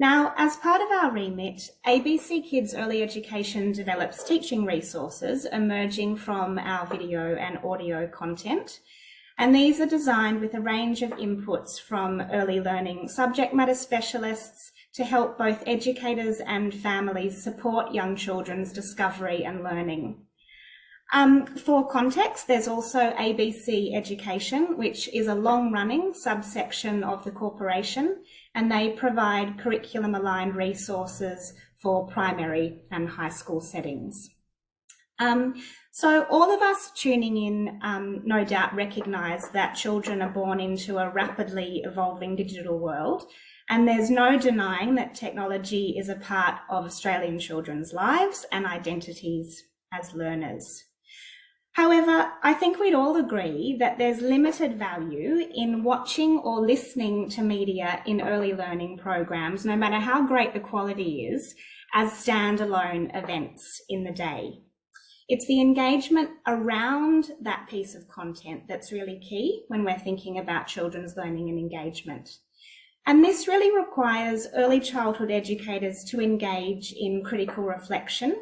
Now, as part of our remit, ABC Kids Early Education develops teaching resources emerging from our video and audio content. And these are designed with a range of inputs from early learning subject matter specialists to help both educators and families support young children's discovery and learning. For context, there's also ABC Education, which is a long-running subsection of the corporation, and they provide curriculum-aligned resources for primary and high school settings. So all of us tuning in no doubt recognise that children are born into a rapidly evolving digital world, and there's no denying that technology is a part of Australian children's lives and identities as learners. However, I think we'd all agree that there's limited value in watching or listening to media in early learning programs, no matter how great the quality is, as standalone events in the day. It's the engagement around that piece of content that's really key when we're thinking about children's learning and engagement. And this really requires early childhood educators to engage in critical reflection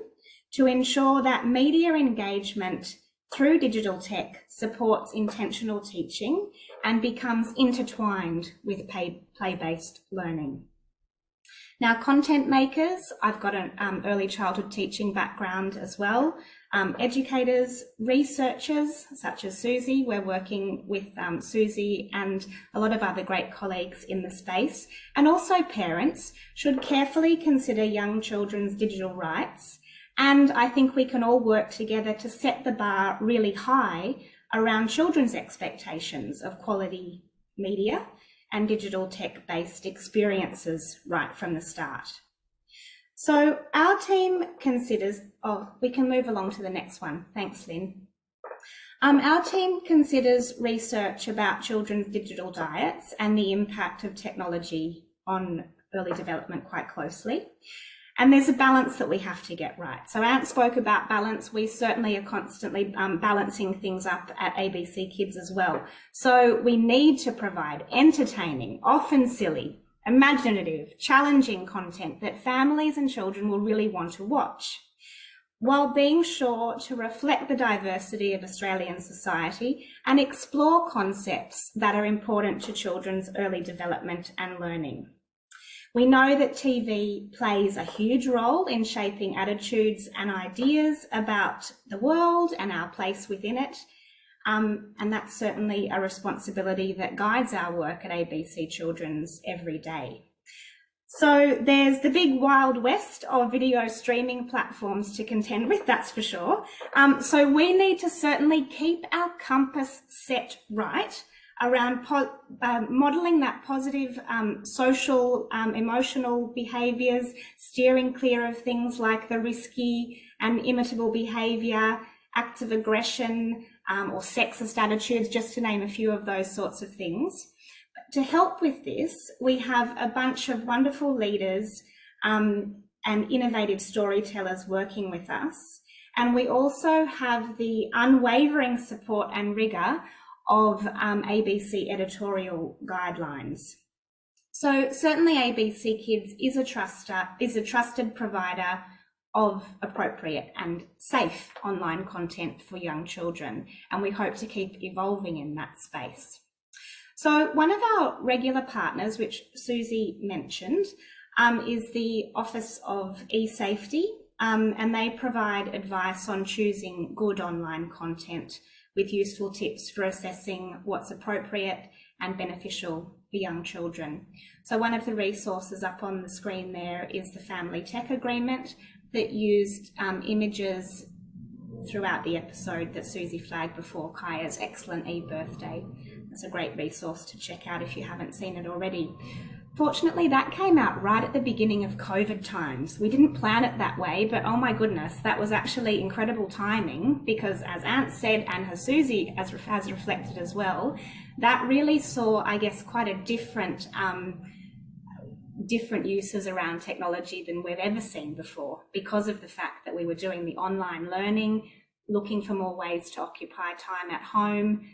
to ensure that media engagement through digital tech supports intentional teaching and becomes intertwined with play-based learning. Now, content makers, I've got an early childhood teaching background as well. Educators, researchers, such as Susie, we're working with Susie and a lot of other great colleagues in the space, and also parents should carefully consider young children's digital rights. And I think we can all work together to set the bar really high around children's expectations of quality media and digital tech-based experiences right from the start. So our team considers, we can move along to the next one. Thanks, Lynn. Our team considers research about children's digital diets and the impact of technology on early development quite closely. And there's a balance that we have to get right. So Ant spoke about balance. We certainly are constantly balancing things up at ABC Kids as well. So we need to provide entertaining, often silly, imaginative, challenging content that families and children will really want to watch, while being sure to reflect the diversity of Australian society and explore concepts that are important to children's early development and learning. We know that TV plays a huge role in shaping attitudes and ideas about the world and our place within it. And that's certainly a responsibility that guides our work at ABC Children's every day. So there's the big wild west of video streaming platforms to contend with, that's for sure. So we need to certainly keep our compass set right around modelling that positive social, emotional behaviours, steering clear of things like the risky and imitable behaviour, acts of aggression, or sexist attitudes, just to name a few of those sorts of things. But to help with this, we have a bunch of wonderful leaders and innovative storytellers working with us. And we also have the unwavering support and rigour of ABC editorial guidelines. So certainly ABC Kids is a trusted provider of appropriate and safe online content for young children, and we hope to keep evolving in that space. So one of our regular partners, which Susie mentioned, is the Office of eSafety, and they provide advice on choosing good online content with useful tips for assessing what's appropriate and beneficial for young children. So one of the resources up on the screen there is the Family Tech Agreement that used images throughout the episode that Susie flagged before, Kaya's excellent e-birthday. That's a great resource to check out if you haven't seen it already. Fortunately, that came out right at the beginning of COVID times. We didn't plan it that way, but oh my goodness, that was actually incredible timing because, as Ant said, and as Susie has reflected as well, that really saw, I guess, quite a different uses around technology than we've ever seen before, because of the fact that we were doing the online learning, looking for more ways to occupy time at home,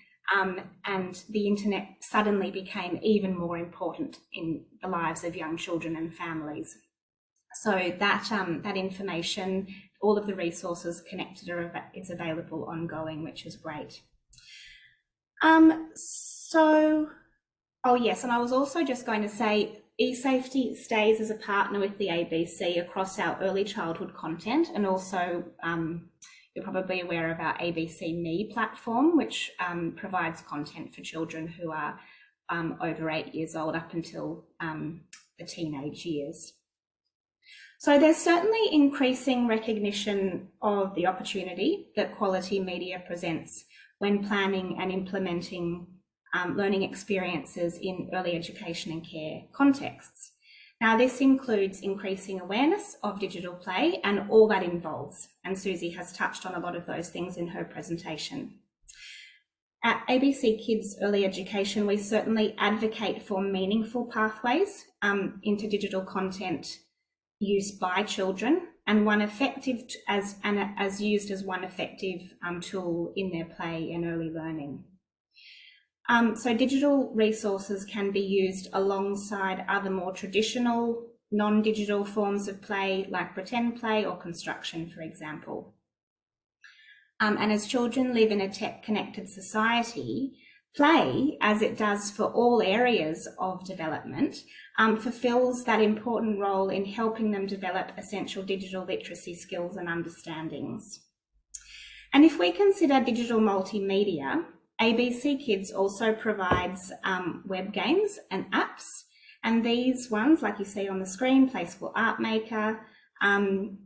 and the internet suddenly became even more important in the lives of young children and families. So that information, all of the resources connected is available ongoing, which is great. Oh yes, and I was also just going to say, eSafety stays as a partner with the ABC across our early childhood content, and also you're probably aware of our ABC Me platform, which provides content for children who are over 8 years old up until the teenage years. So there's certainly increasing recognition of the opportunity that quality media presents when planning and implementing learning experiences in early education and care contexts. Now, this includes increasing awareness of digital play and all that involves, and Susie has touched on a lot of those things in her presentation. At ABC Kids Early Education, we certainly advocate for meaningful pathways into digital content use by children, and one effective as used as one effective tool in their play and early learning. So digital resources can be used alongside other more traditional non-digital forms of play, like pretend play or construction, for example. And as children live in a tech-connected society, play, as it does for all areas of development, fulfills that important role in helping them develop essential digital literacy skills and understandings. And if we consider digital multimedia, ABC Kids also provides web games and apps. And these ones, like you see on the screen, Play School Art Maker, and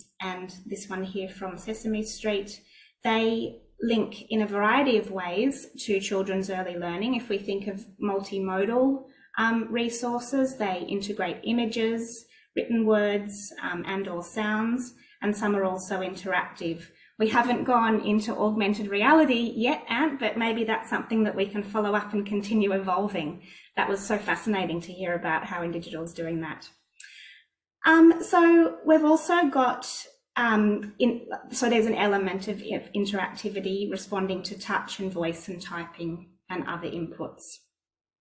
this one here from Sesame Street, they link in a variety of ways to children's early learning. If we think of multimodal resources, they integrate images, written words, and or sounds, and some are also interactive. We haven't gone into augmented reality yet, Ant, but maybe that's something that we can follow up and continue evolving. That was so fascinating to hear about how indigital is doing that. So we've also got, so there's an element of interactivity responding to touch and voice and typing and other inputs.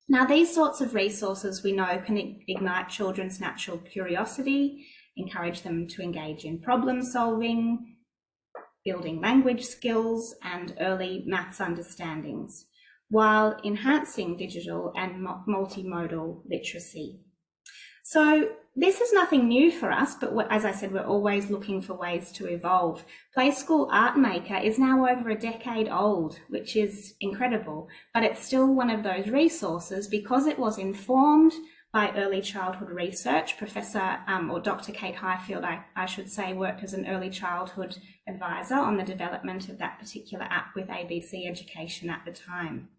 Now, these sorts of resources we know can ignite children's natural curiosity, encourage them to engage in problem solving, building language skills and early maths understandings, while enhancing digital and multimodal literacy. So this is nothing new for us, but as I said, we're always looking for ways to evolve. Play School Art Maker is now over a decade old, which is incredible, but it's still one of those resources because it was informed by early childhood research. Professor or Dr. Kate Highfield, I should say, worked as an early childhood advisor on the development of that particular app with ABC Education at the time.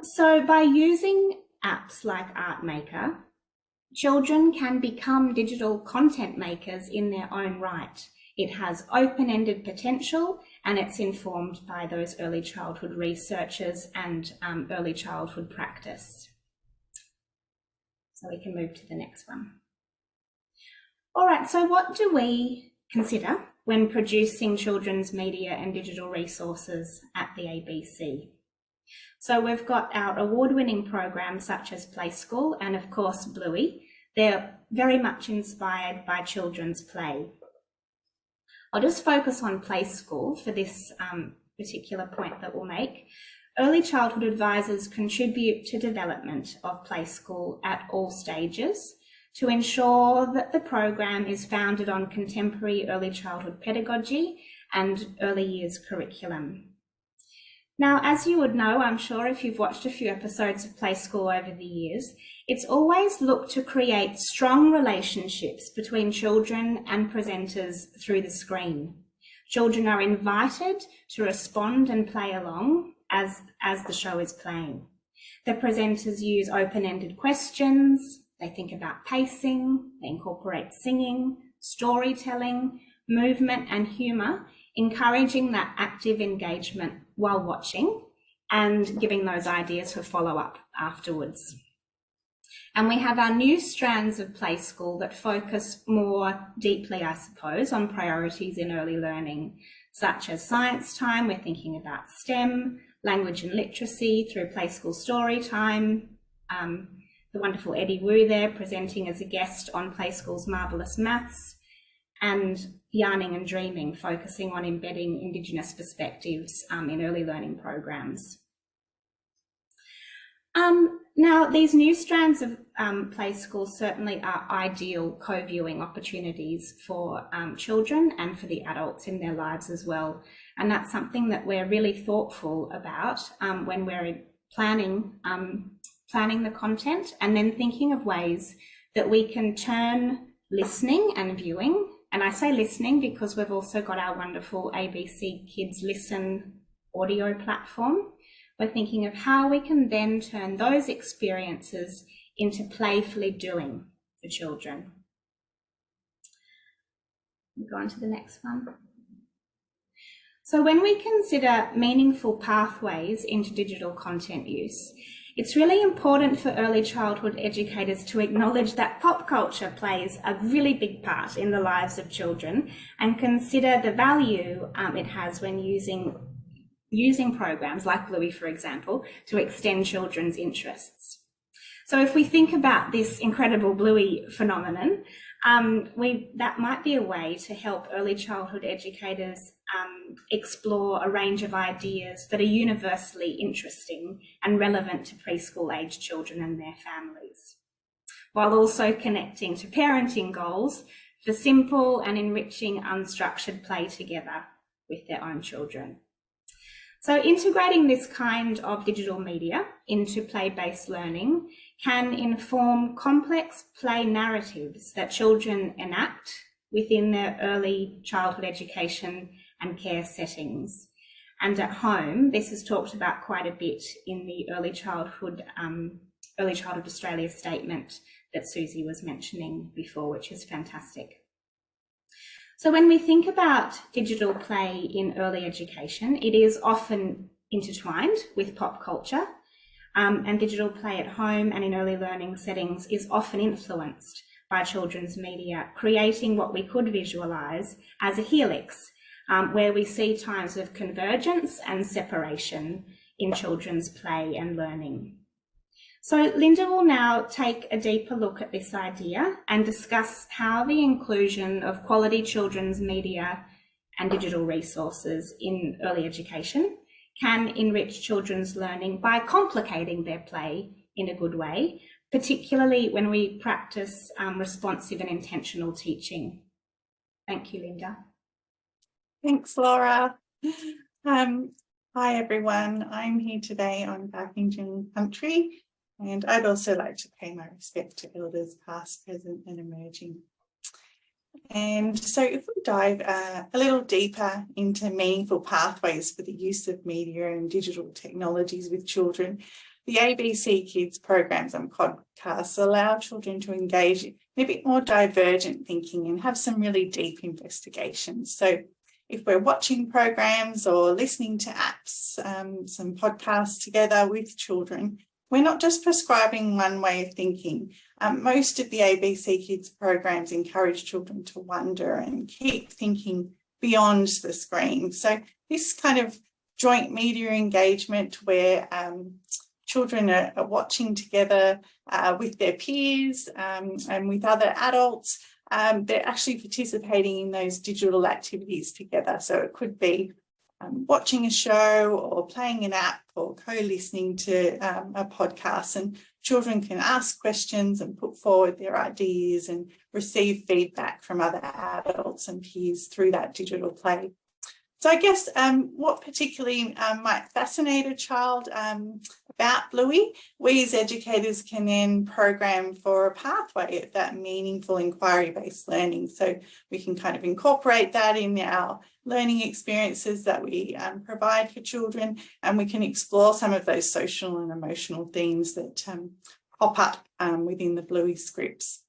So by using apps like Art Maker, children can become digital content makers in their own right. It has open-ended potential and it's informed by those early childhood researchers and early childhood practice. So we can move to the next one. All right, so what do we consider when producing children's media and digital resources at the ABC? So we've got our award-winning programs such as Play School and of course Bluey. They're very much inspired by children's play. I'll just focus on Play School for this particular point that we'll make. Early childhood advisors contribute to development of Play School at all stages to ensure that the program is founded on contemporary early childhood pedagogy and early years curriculum. Now, as you would know, I'm sure if you've watched a few episodes of Play School over the years, it's always looked to create strong relationships between children and presenters through the screen. Children are invited to respond and play along as the show is playing. The presenters use open-ended questions, they think about pacing, they incorporate singing, storytelling, movement and humour, encouraging that active engagement while watching and giving those ideas for follow-up afterwards. And we have our new strands of Play School that focus more deeply, I suppose, on priorities in early learning, such as science time. We're thinking about STEM, language and literacy through Play School Story Time. The wonderful Eddie Wu there presenting as a guest on Play School's Marvellous Maths, and Yarning and Dreaming, focusing on embedding Indigenous perspectives in early learning programs. Now, these new strands of Play School certainly are ideal co-viewing opportunities for children and for the adults in their lives as well. And that's something that we're really thoughtful about when we're planning the content, and then thinking of ways that we can turn listening and viewing. And I say listening because we've also got our wonderful ABC Kids Listen audio platform. We're thinking of how we can then turn those experiences into playfully doing for children. We'll go on to the next one. So when we consider meaningful pathways into digital content use, it's really important for early childhood educators to acknowledge that pop culture plays a really big part in the lives of children and consider the value it has when using using programs like Bluey, for example, to extend children's interests. So if we think about this incredible Bluey phenomenon, that might be a way to help early childhood educators explore a range of ideas that are universally interesting and relevant to preschool age children and their families, while also connecting to parenting goals for simple and enriching unstructured play together with their own children. So integrating this kind of digital media into play-based learning can inform complex play narratives that children enact within their early childhood education and care settings. And at home, this is talked about quite a bit in the Early Childhood Australia statement that Susie was mentioning before, which is fantastic. So when we think about digital play in early education, it is often intertwined with pop culture, and digital play at home and in early learning settings is often influenced by children's media, creating what we could visualise as a helix, where we see times of convergence and separation in children's play and learning. So Linda will now take a deeper look at this idea and discuss how the inclusion of quality children's media and digital resources in early education can enrich children's learning by complicating their play in a good way, particularly when we practice responsive and intentional teaching. Thank you, Linda. Thanks, Laura. Hi, everyone. I'm here today on Barkington country, and I'd also like to pay my respect to elders past, present and emerging. And so if we dive a little deeper into meaningful pathways for the use of media and digital technologies with children, the ABC Kids programs and podcasts allow children to engage in a bit more divergent thinking and have some really deep investigations. So if we're watching programs or listening to apps, some podcasts together with children, we're not just prescribing one way of thinking. Most of the ABC Kids programs encourage children to wonder and keep thinking beyond the screen. So this kind of joint media engagement where children are watching together with their peers and with other adults, they're actually participating in those digital activities together. So it could be watching a show or playing an app or co-listening to a podcast, and children can ask questions and put forward their ideas and receive feedback from other adults and peers through that digital play. So I guess what particularly might fascinate a child about Bluey, we as educators can then program for a pathway of that meaningful inquiry-based learning. So we can kind of incorporate that in our learning experiences that we provide for children, and we can explore some of those social and emotional themes that pop up within the Bluey scripts.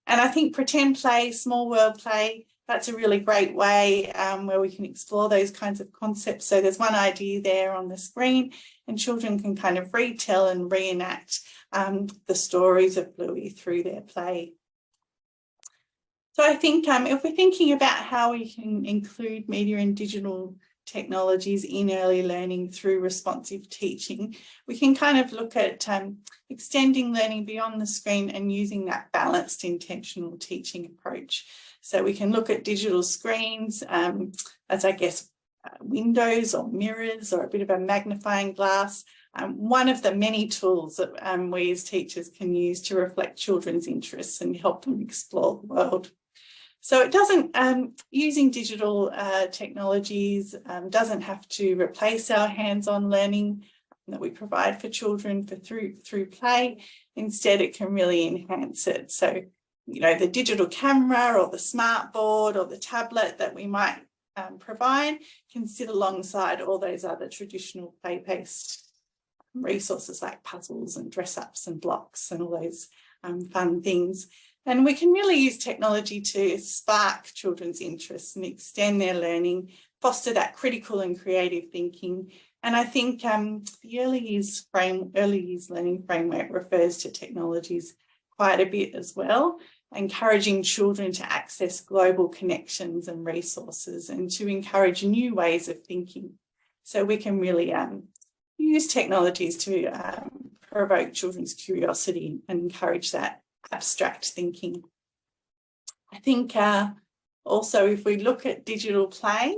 And I think pretend play, small world play, that's a really great way where we can explore those kinds of concepts. So there's one idea there on the screen, and children can kind of retell and reenact the stories of Bluey through their play. So I think if we're thinking about how we can include media and digital technologies in early learning through responsive teaching, we can kind of look at extending learning beyond the screen and using that balanced intentional teaching approach. So we can look at digital screens as, I guess, windows or mirrors or a bit of a magnifying glass. One of the many tools that we as teachers can use to reflect children's interests and help them explore the world. So it doesn't, using digital technologies doesn't have to replace our hands-on learning that we provide for children through play. Instead, it can really enhance it. So, you know, the digital camera or the smart board or the tablet that we might provide can sit alongside all those other traditional play-based resources like puzzles and dress-ups and blocks and all those fun things. And we can really use technology to spark children's interests and extend their learning, foster that critical and creative thinking. And I think the early years learning framework refers to technologies quite a bit as well, encouraging children to access global connections and resources and to encourage new ways of thinking. So we can really use technologies to provoke children's curiosity and encourage that abstract thinking. I think also if we look at digital play,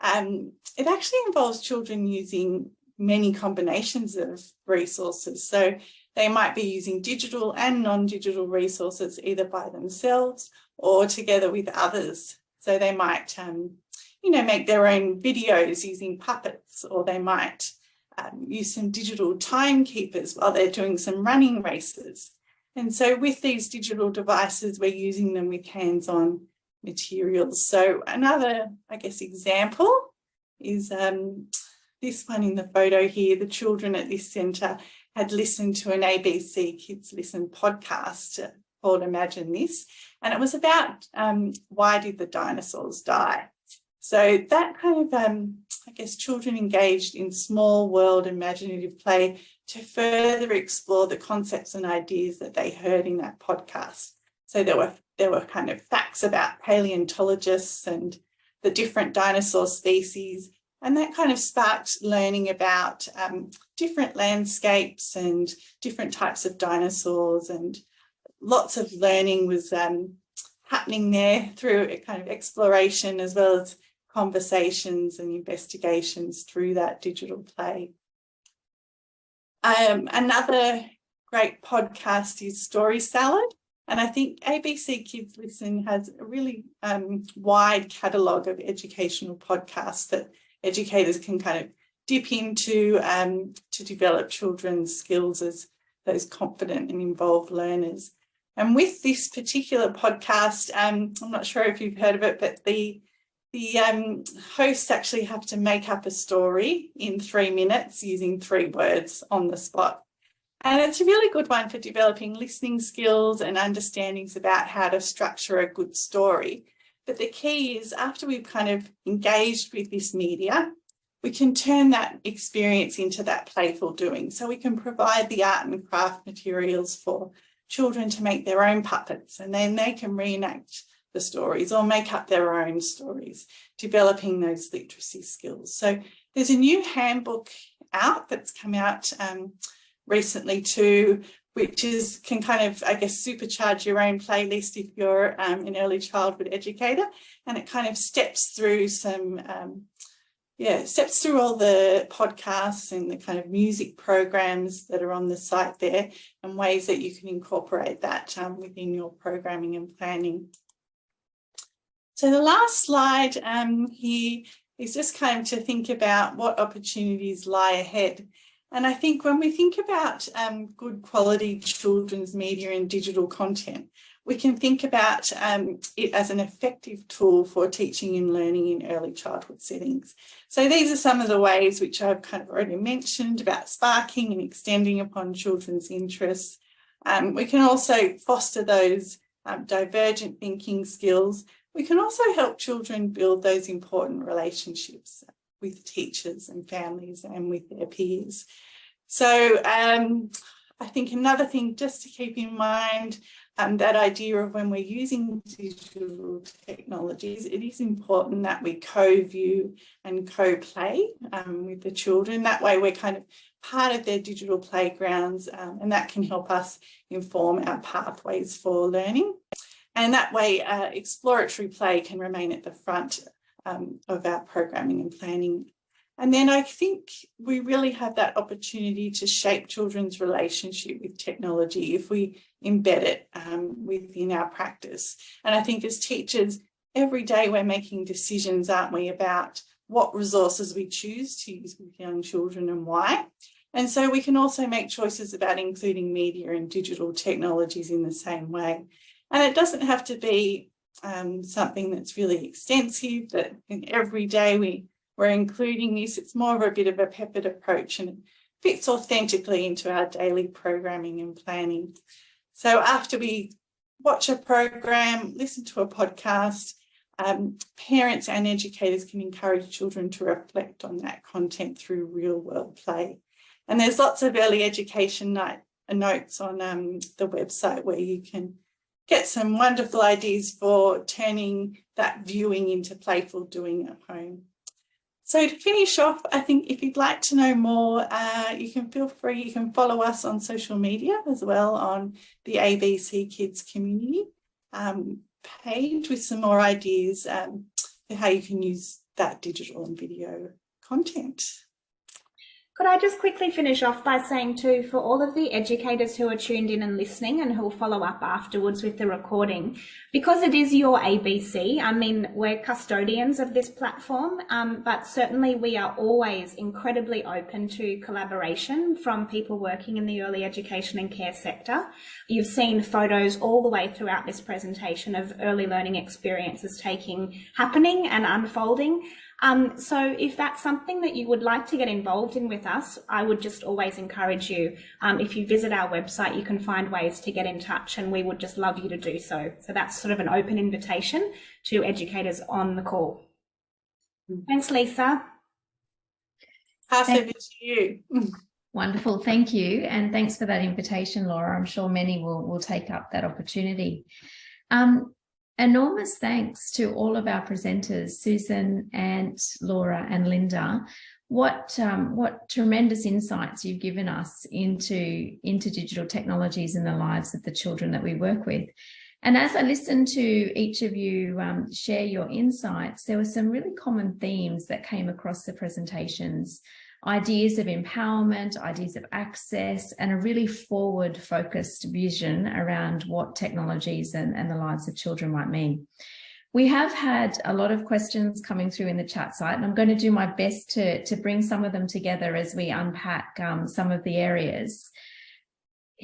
it actually involves children using many combinations of resources. So they might be using digital and non-digital resources either by themselves or together with others. So they might, make their own videos using puppets, or they might use some digital timekeepers while they're doing some running races. And so with these digital devices, we're using them with hands-on materials. So another, I guess, example is this one in the photo here. The children at this centre had listened to an ABC Kids Listen podcast called Imagine This, and it was about why did the dinosaurs die? So that kind of, I guess, children engaged in small world imaginative play to further explore the concepts and ideas that they heard in that podcast. So there were kind of facts about paleontologists and the different dinosaur species, and that kind of sparked learning about different landscapes and different types of dinosaurs, and lots of learning was happening there through a kind of exploration as well as conversations and investigations through that digital play. Another great podcast is Story Salad. And I think ABC Kids Listen has a really wide catalogue of educational podcasts that educators can kind of dip into to develop children's skills as those confident and involved learners. And with this particular podcast, I'm not sure if you've heard of it, but the hosts actually have to make up a story in 3 minutes using 3 words on the spot. And it's a really good one for developing listening skills and understandings about how to structure a good story. But the key is after we've kind of engaged with this media, we can turn that experience into that playful doing. So we can provide the art and craft materials for children to make their own puppets, and then they can reenact the stories or make up their own stories, developing those literacy skills. So there's a new handbook out that's come out recently too, which can kind of, I guess, supercharge your own playlist if you're an early childhood educator. And it kind of steps through steps through all the podcasts and the kind of music programs that are on the site there, and ways that you can incorporate that within your programming and planning. So the last slide here is just kind of to think about what opportunities lie ahead. And I think when we think about good quality children's media and digital content, we can think about it as an effective tool for teaching and learning in early childhood settings. So these are some of the ways which I've kind of already mentioned about sparking and extending upon children's interests. We can also foster those divergent thinking skills. We can also help children build those important relationships with teachers and families and with their peers. So I think another thing just to keep in mind, that idea of when we're using digital technologies, it is important that we co-view and co-play with the children. That way we're kind of part of their digital playgrounds, and that can help us inform our pathways for learning. And that way exploratory play can remain at the front of our programming and planning. And then I think we really have that opportunity to shape children's relationship with technology if we embed it within our practice. And I think as teachers, every day we're making decisions, aren't we, about what resources we choose to use with young children and why. And so we can also make choices about including media and digital technologies in the same way. And it doesn't have to be something that's really extensive, that every day we're including this. It's more of a bit of a peppered approach, and it fits authentically into our daily programming and planning. So after we watch a program, listen to a podcast, parents and educators can encourage children to reflect on that content through real world play. And there's lots of early education notes on the website where you can get some wonderful ideas for turning that viewing into playful doing at home. So to finish off, I think if you'd like to know more, you can feel free, you can follow us on social media as well on the ABC Kids community page with some more ideas for how you can use that digital and video content. Could I just quickly finish off by saying too, for all of the educators who are tuned in and listening and who'll follow up afterwards with the recording, because it is your ABC, I mean, we're custodians of this platform, but certainly we are always incredibly open to collaboration from people working in the early education and care sector. You've seen photos all the way throughout this presentation of early learning experiences happening and unfolding. So if that's something that you would like to get involved in with us, I would just always encourage you, if you visit our website, you can find ways to get in touch, and we would just love you to do so. So that's sort of an open invitation to educators on the call. Thanks, Lisa. Pass over to you. Wonderful, thank you. And thanks for that invitation, Laura. I'm sure many will take up that opportunity. Enormous thanks to all of our presenters, Susan, Ant, Laura and Linda. What tremendous insights you've given us into digital technologies in the lives of the children that we work with. And as I listened to each of you share your insights, there were some really common themes that came across the presentations. Ideas of empowerment, ideas of access, and a really forward-focused vision around what technologies and the lives of children might mean. We have had a lot of questions coming through in the chat site, and I'm going to do my best to bring some of them together as we unpack some of the areas.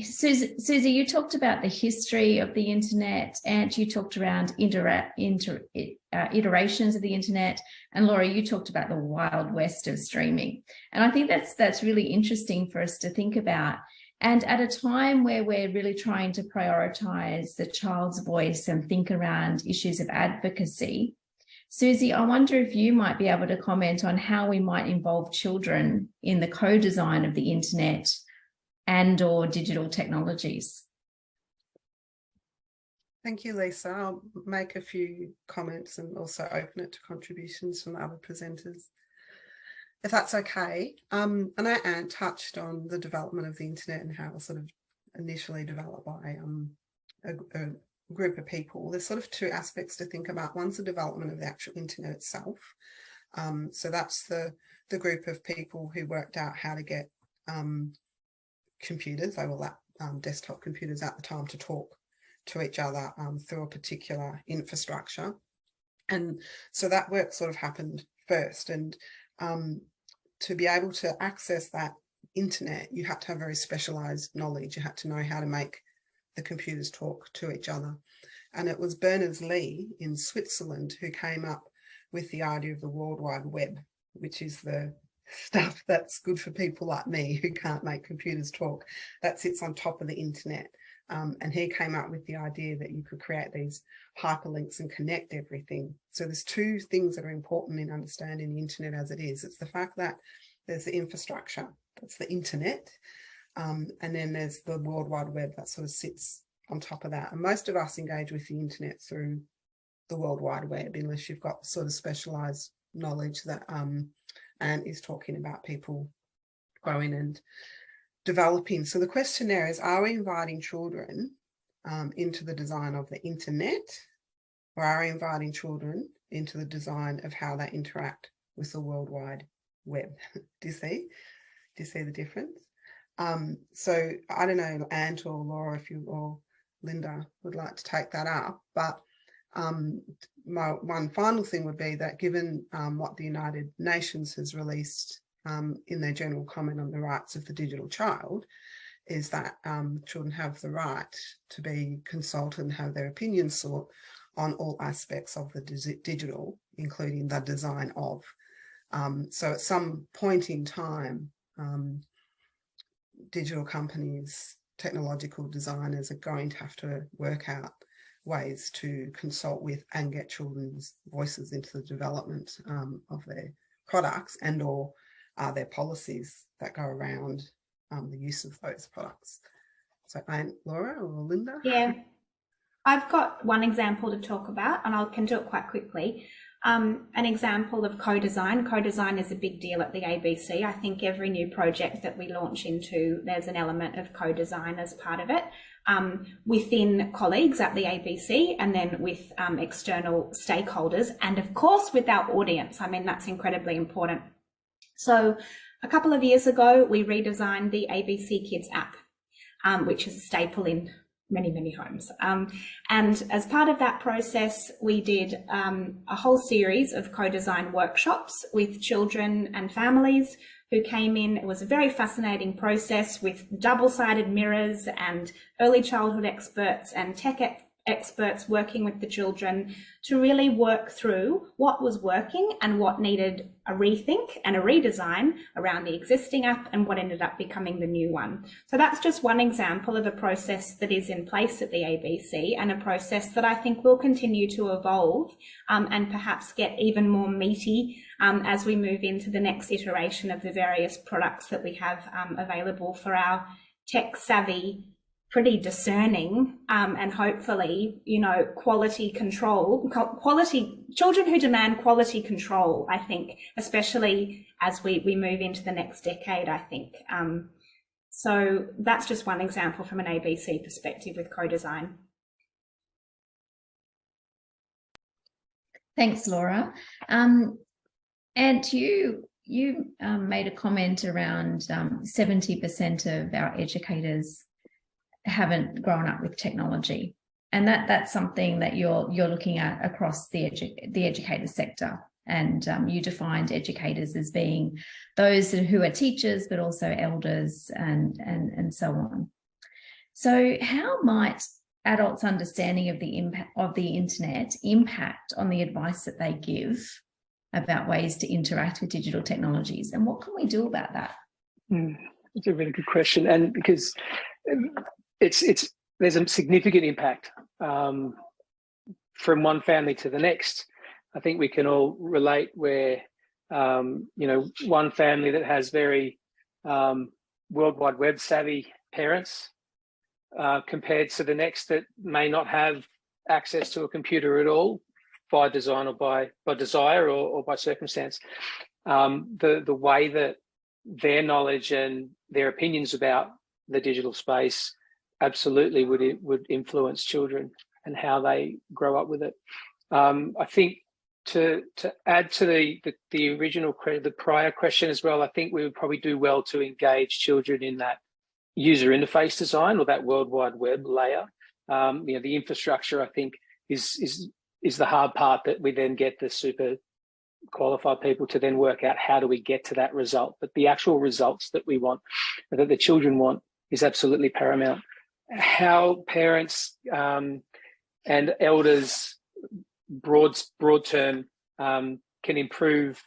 Susie, you talked about the history of the internet, and you talked around iterations of the internet, and Laura, you talked about the wild west of streaming. And I think that's really interesting for us to think about. And at a time where we're really trying to prioritise the child's voice and think around issues of advocacy, Susie, I wonder if you might be able to comment on how we might involve children in the co-design of the internet and/or digital technologies. Thank you, Lisa. I'll make a few comments and also open it to contributions from other presenters, if that's okay. And Ant touched on the development of the internet and how it was sort of initially developed by a group of people. There's sort of two aspects to think about. One's the development of the actual internet itself. So that's the group of people who worked out how to get computers, they were desktop computers at the time, to talk to each other through a particular infrastructure. And so that work sort of happened first. And to be able to access that internet, you had to have very specialized knowledge. You had to know how to make the computers talk to each other. And it was Berners-Lee in Switzerland who came up with the idea of the World Wide Web, which is the stuff that's good for people like me who can't make computers talk, that sits on top of the internet. And he came up with the idea that you could create these hyperlinks and connect everything. So there's two things that are important in understanding the internet as it is. It's the fact that there's the infrastructure, that's the internet, and then there's the World Wide Web that sort of sits on top of that. And most of us engage with the internet through the World Wide Web, unless you've got sort of specialized knowledge that and is talking about people growing and developing. So the question there is, are we inviting children into the design of the internet, or are we inviting children into the design of how they interact with the World Wide Web? Do you see the difference? So I don't know, Ant or Laura, if you or Linda would like to take that up, but my one final thing would be that given what the United Nations has released in their general comment on the rights of the digital child, is that children have the right to be consulted and have their opinions sought on all aspects of the digital, including the design of. So at some point in time, digital companies, technological designers are going to have to work out ways to consult with and get children's voices into the development of their products and or their policies that go around the use of those products. So Laura or Linda? Yeah, I've got one example to talk about, and I can do it quite quickly. An example of co-design. Co-design is a big deal at the ABC. I think every new project that we launch into, there's an element of co-design as part of it, within colleagues at the ABC, and then with external stakeholders, and of course with our audience. I mean, that's incredibly important. So a couple of years ago, we redesigned the ABC Kids app, which is a staple in many, many homes. And as part of that process, we did a whole series of co-design workshops with children and families who came in. It was a very fascinating process with double-sided mirrors and early childhood experts and tech experts working with the children to really work through what was working and what needed a rethink and a redesign around the existing app and what ended up becoming the new one. So that's just one example of a process that is in place at the ABC, and a process that I think will continue to evolve and perhaps get even more meaty as we move into the next iteration of the various products that we have available for our tech savvy, pretty discerning and hopefully, you know, quality children who demand quality control, I think, especially as we move into the next decade, I think. So that's just one example from an ABC perspective with co-design. Thanks, Laura. And you made a comment around 70% of our educators haven't grown up with technology, and that's something that you're looking at across the educator sector. And you defined educators as being those who are teachers, but also elders and so on. So how might adults' understanding of the impact of the internet impact on the advice that they give about ways to interact with digital technologies, and what can we do about that? It's a really good question, and because there's a significant impact from one family to the next. I think we can all relate where one family that has very World Wide Web savvy parents compared to the next that may not have access to a computer at all, by design or by desire or by circumstance. The way that their knowledge and their opinions about the digital space absolutely would influence children and how they grow up with it. I think to add to the original, the prior question as well, I think we would probably do well to engage children in that user interface design or that World Wide Web layer. The infrastructure, I think, is the hard part that we then get the super qualified people to then work out how do we get to that result. But the actual results that we want, that the children want, is absolutely paramount. How parents and elders, broad term, can improve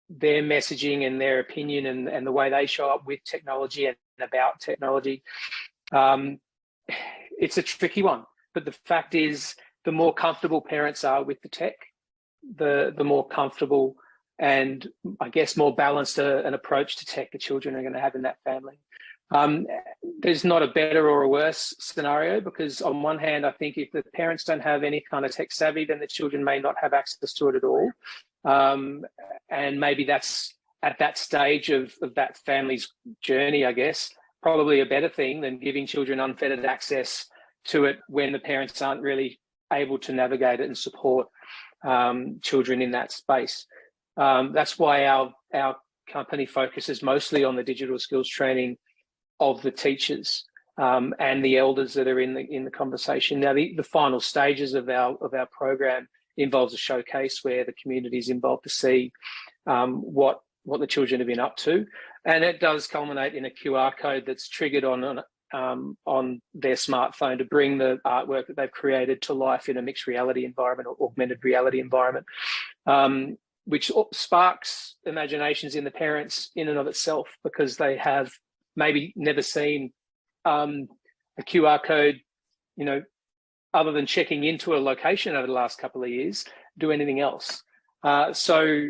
their messaging and their opinion and the way they show up with technology and about technology. It's a tricky one, but the fact is, the more comfortable parents are with the tech, the more comfortable and I guess more balanced an approach to tech the children are going to have in that family. There's not a better or a worse scenario, because on one hand, I think if the parents don't have any kind of tech savvy, then the children may not have access to it at all. And maybe that's at that stage of that family's journey, I guess, probably a better thing than giving children unfettered access to it when the parents aren't really able to navigate it and support children in that space. That's why our company focuses mostly on the digital skills training of the teachers and the elders that are in the conversation. Now, the final stages of our program involves a showcase where the community is involved to see what the children have been up to, and it does culminate in a QR code that's triggered on their smartphone to bring the artwork that they've created to life in a mixed reality environment or augmented reality environment, which sparks imaginations in the parents in and of itself, because they have maybe never seen a QR code, other than checking into a location over the last couple of years, do anything else. So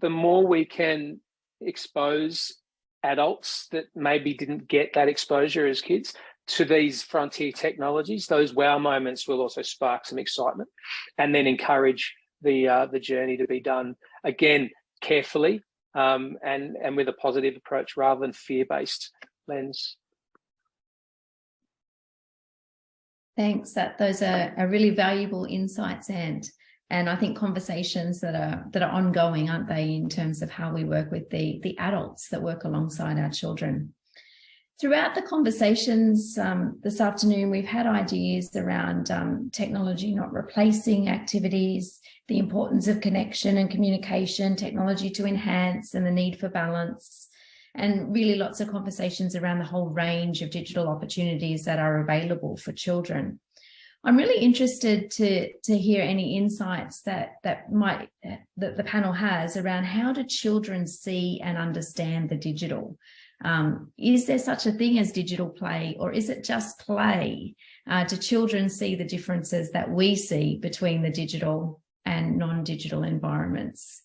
the more we can expose adults that maybe didn't get that exposure as kids to these frontier technologies, those wow moments will also spark some excitement and then encourage the journey to be done, again, carefully, and with a positive approach rather than fear-based lens. Thanks. Those are really valuable insights, and I think conversations that are ongoing, aren't they, in terms of how we work with the adults that work alongside our children. Throughout the conversations this afternoon, we've had ideas around technology not replacing activities, the importance of connection and communication, technology to enhance, and the need for balance, and really lots of conversations around the whole range of digital opportunities that are available for children. I'm really interested to hear any insights that the panel has around how do children see and understand the digital. Is there such a thing as digital play, or is it just play? Do children see the differences that we see between the digital and non-digital environments?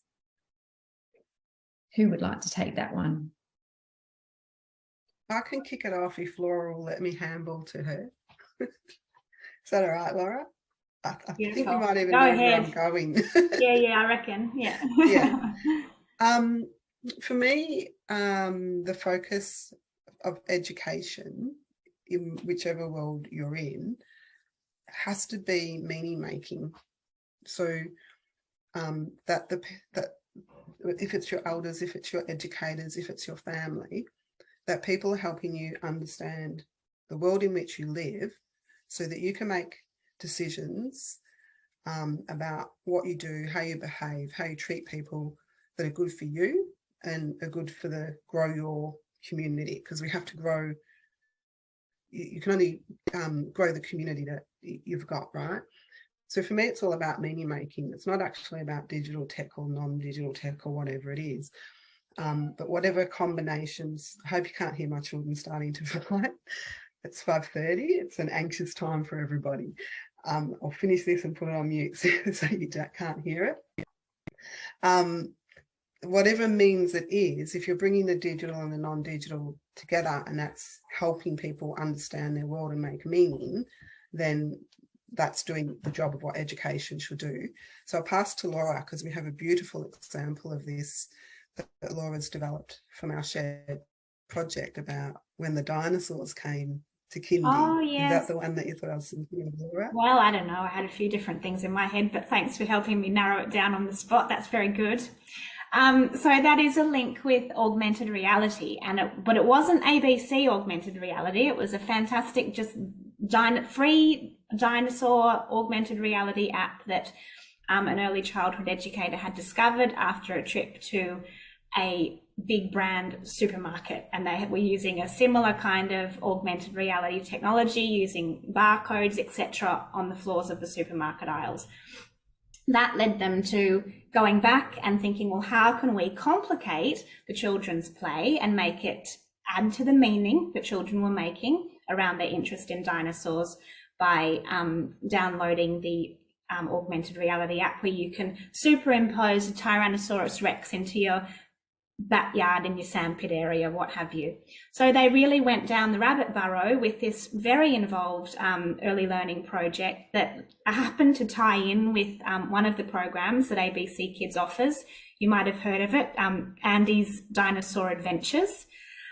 Who would like to take that one? I can kick it off if Laura will let me handball to her. Is that all right, Laura? I think you might even know where I'm going. Yeah, I reckon. Yeah. Yeah. For me, the focus of education, in whichever world you're in, has to be meaning making. So that if it's your elders, if it's your educators, if it's your family, that people are helping you understand the world in which you live, so that you can make decisions about what you do, how you behave, how you treat people that are good for you and are good for grow your community, because we have to grow. You can only grow the community that you've got, right? So for me, it's all about meaning making. It's not actually about digital tech or non-digital tech or whatever it is. But whatever combinations, I hope you can't hear my children starting to fight. It's 5:30. It's an anxious time for everybody. I'll finish this and put it on mute so you can't hear it. Whatever means it is, if you're bringing the digital and the non-digital together, and that's helping people understand their world and make meaning, then that's doing the job of what education should do. So I'll pass to Laura, because we have a beautiful example of this that Laura's developed from our shared project about when the dinosaurs came to Kindy. Oh, yes. Is that the one that you thought I was thinking of, Laura? Well, I don't know. I had a few different things in my head, but thanks for helping me narrow it down on the spot. That's very good. So that is a link with augmented reality, but it wasn't ABC augmented reality. It was a fantastic, just free dinosaur augmented reality app that an early childhood educator had discovered after a trip to a big brand supermarket, and they were using a similar kind of augmented reality technology, using barcodes, etc., on the floors of the supermarket aisles. That led them to going back and thinking, well, how can we complicate the children's play and make it add to the meaning that children were making around their interest in dinosaurs by downloading the augmented reality app, where you can superimpose a Tyrannosaurus Rex into your backyard, in your sandpit area, what have you. So they really went down the rabbit burrow with this very involved early learning project that happened to tie in with one of the programs that ABC Kids offers. You might have heard of it, Andy's Dinosaur Adventures.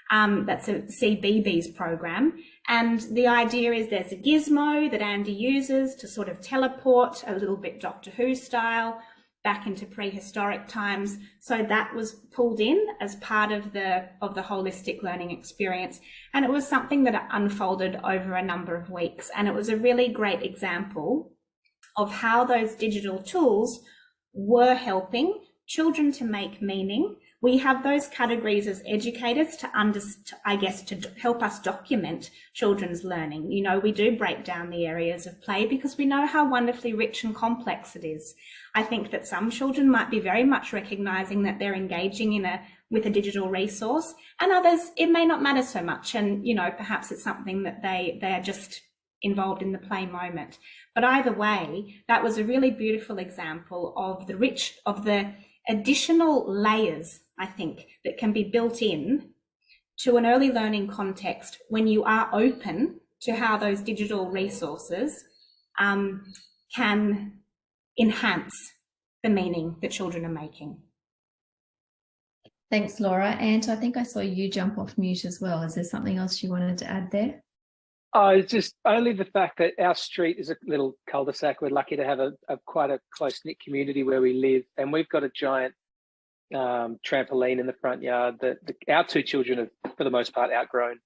That's a CBeebies program. And the idea is there's a gizmo that Andy uses to sort of teleport, a little bit Doctor Who style, back into prehistoric times. So that was pulled in as part of the holistic learning experience. And it was something that unfolded over a number of weeks. And it was a really great example of how those digital tools were helping children to make meaning. We have those categories as educators to help us document children's learning. You know, we do break down the areas of play because we know how wonderfully rich and complex it is. I think that some children might be very much recognizing that they're engaging with a digital resource, and others, it may not matter so much. And, you know, perhaps it's something that they are just involved in the play moment. But either way, that was a really beautiful example of the additional layers, I think, that can be built in to an early learning context when you are open to how those digital resources can enhance the meaning that children are making. Thanks, Laura. And I think I saw you jump off mute as well. Is there something else you wanted to add there? Just only the fact that our street is a little cul-de-sac. We're lucky to have quite a close-knit community where we live, and we've got a giant trampoline in the front yard that our two children have, for the most part, outgrown.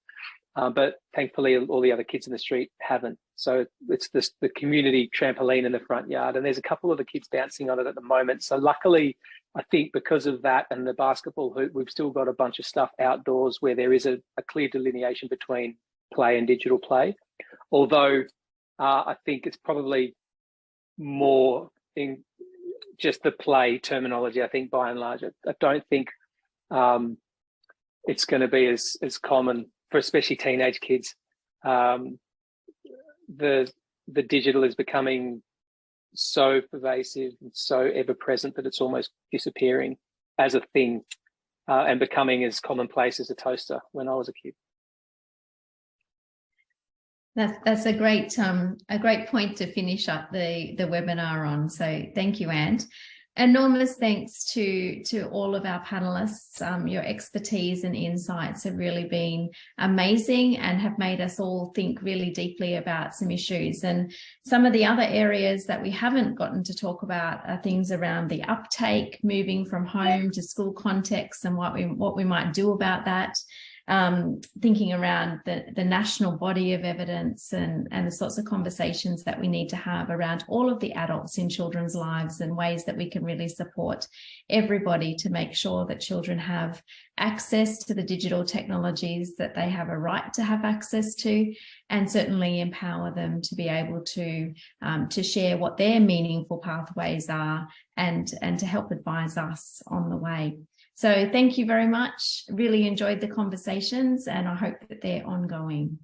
But thankfully, all the other kids in the street haven't. So it's the community trampoline in the front yard, and there's a couple of the kids bouncing on it at the moment. So luckily, I think because of that and the basketball hoop, we've still got a bunch of stuff outdoors where there is a clear delineation between play and digital play. Although I think it's probably more in just the play terminology. I think by and large, I don't think it's going to be as common for especially teenage kids. The digital is becoming so pervasive and so ever present that it's almost disappearing as a thing and becoming as commonplace as a toaster when I was a kid. That's a great point to finish up the webinar on. So thank you, Ant. Enormous thanks to all of our panelists. Your expertise and insights have really been amazing and have made us all think really deeply about some issues. And some of the other areas that we haven't gotten to talk about are things around the uptake, moving from home to school context, and what we might do about that. Thinking around the national body of evidence and the sorts of conversations that we need to have around all of the adults in children's lives and ways that we can really support everybody to make sure that children have access to the digital technologies that they have a right to have access to, and certainly empower them to be able to share what their meaningful pathways are and to help advise us on the way. So thank you very much. Really enjoyed the conversations, and I hope that they're ongoing.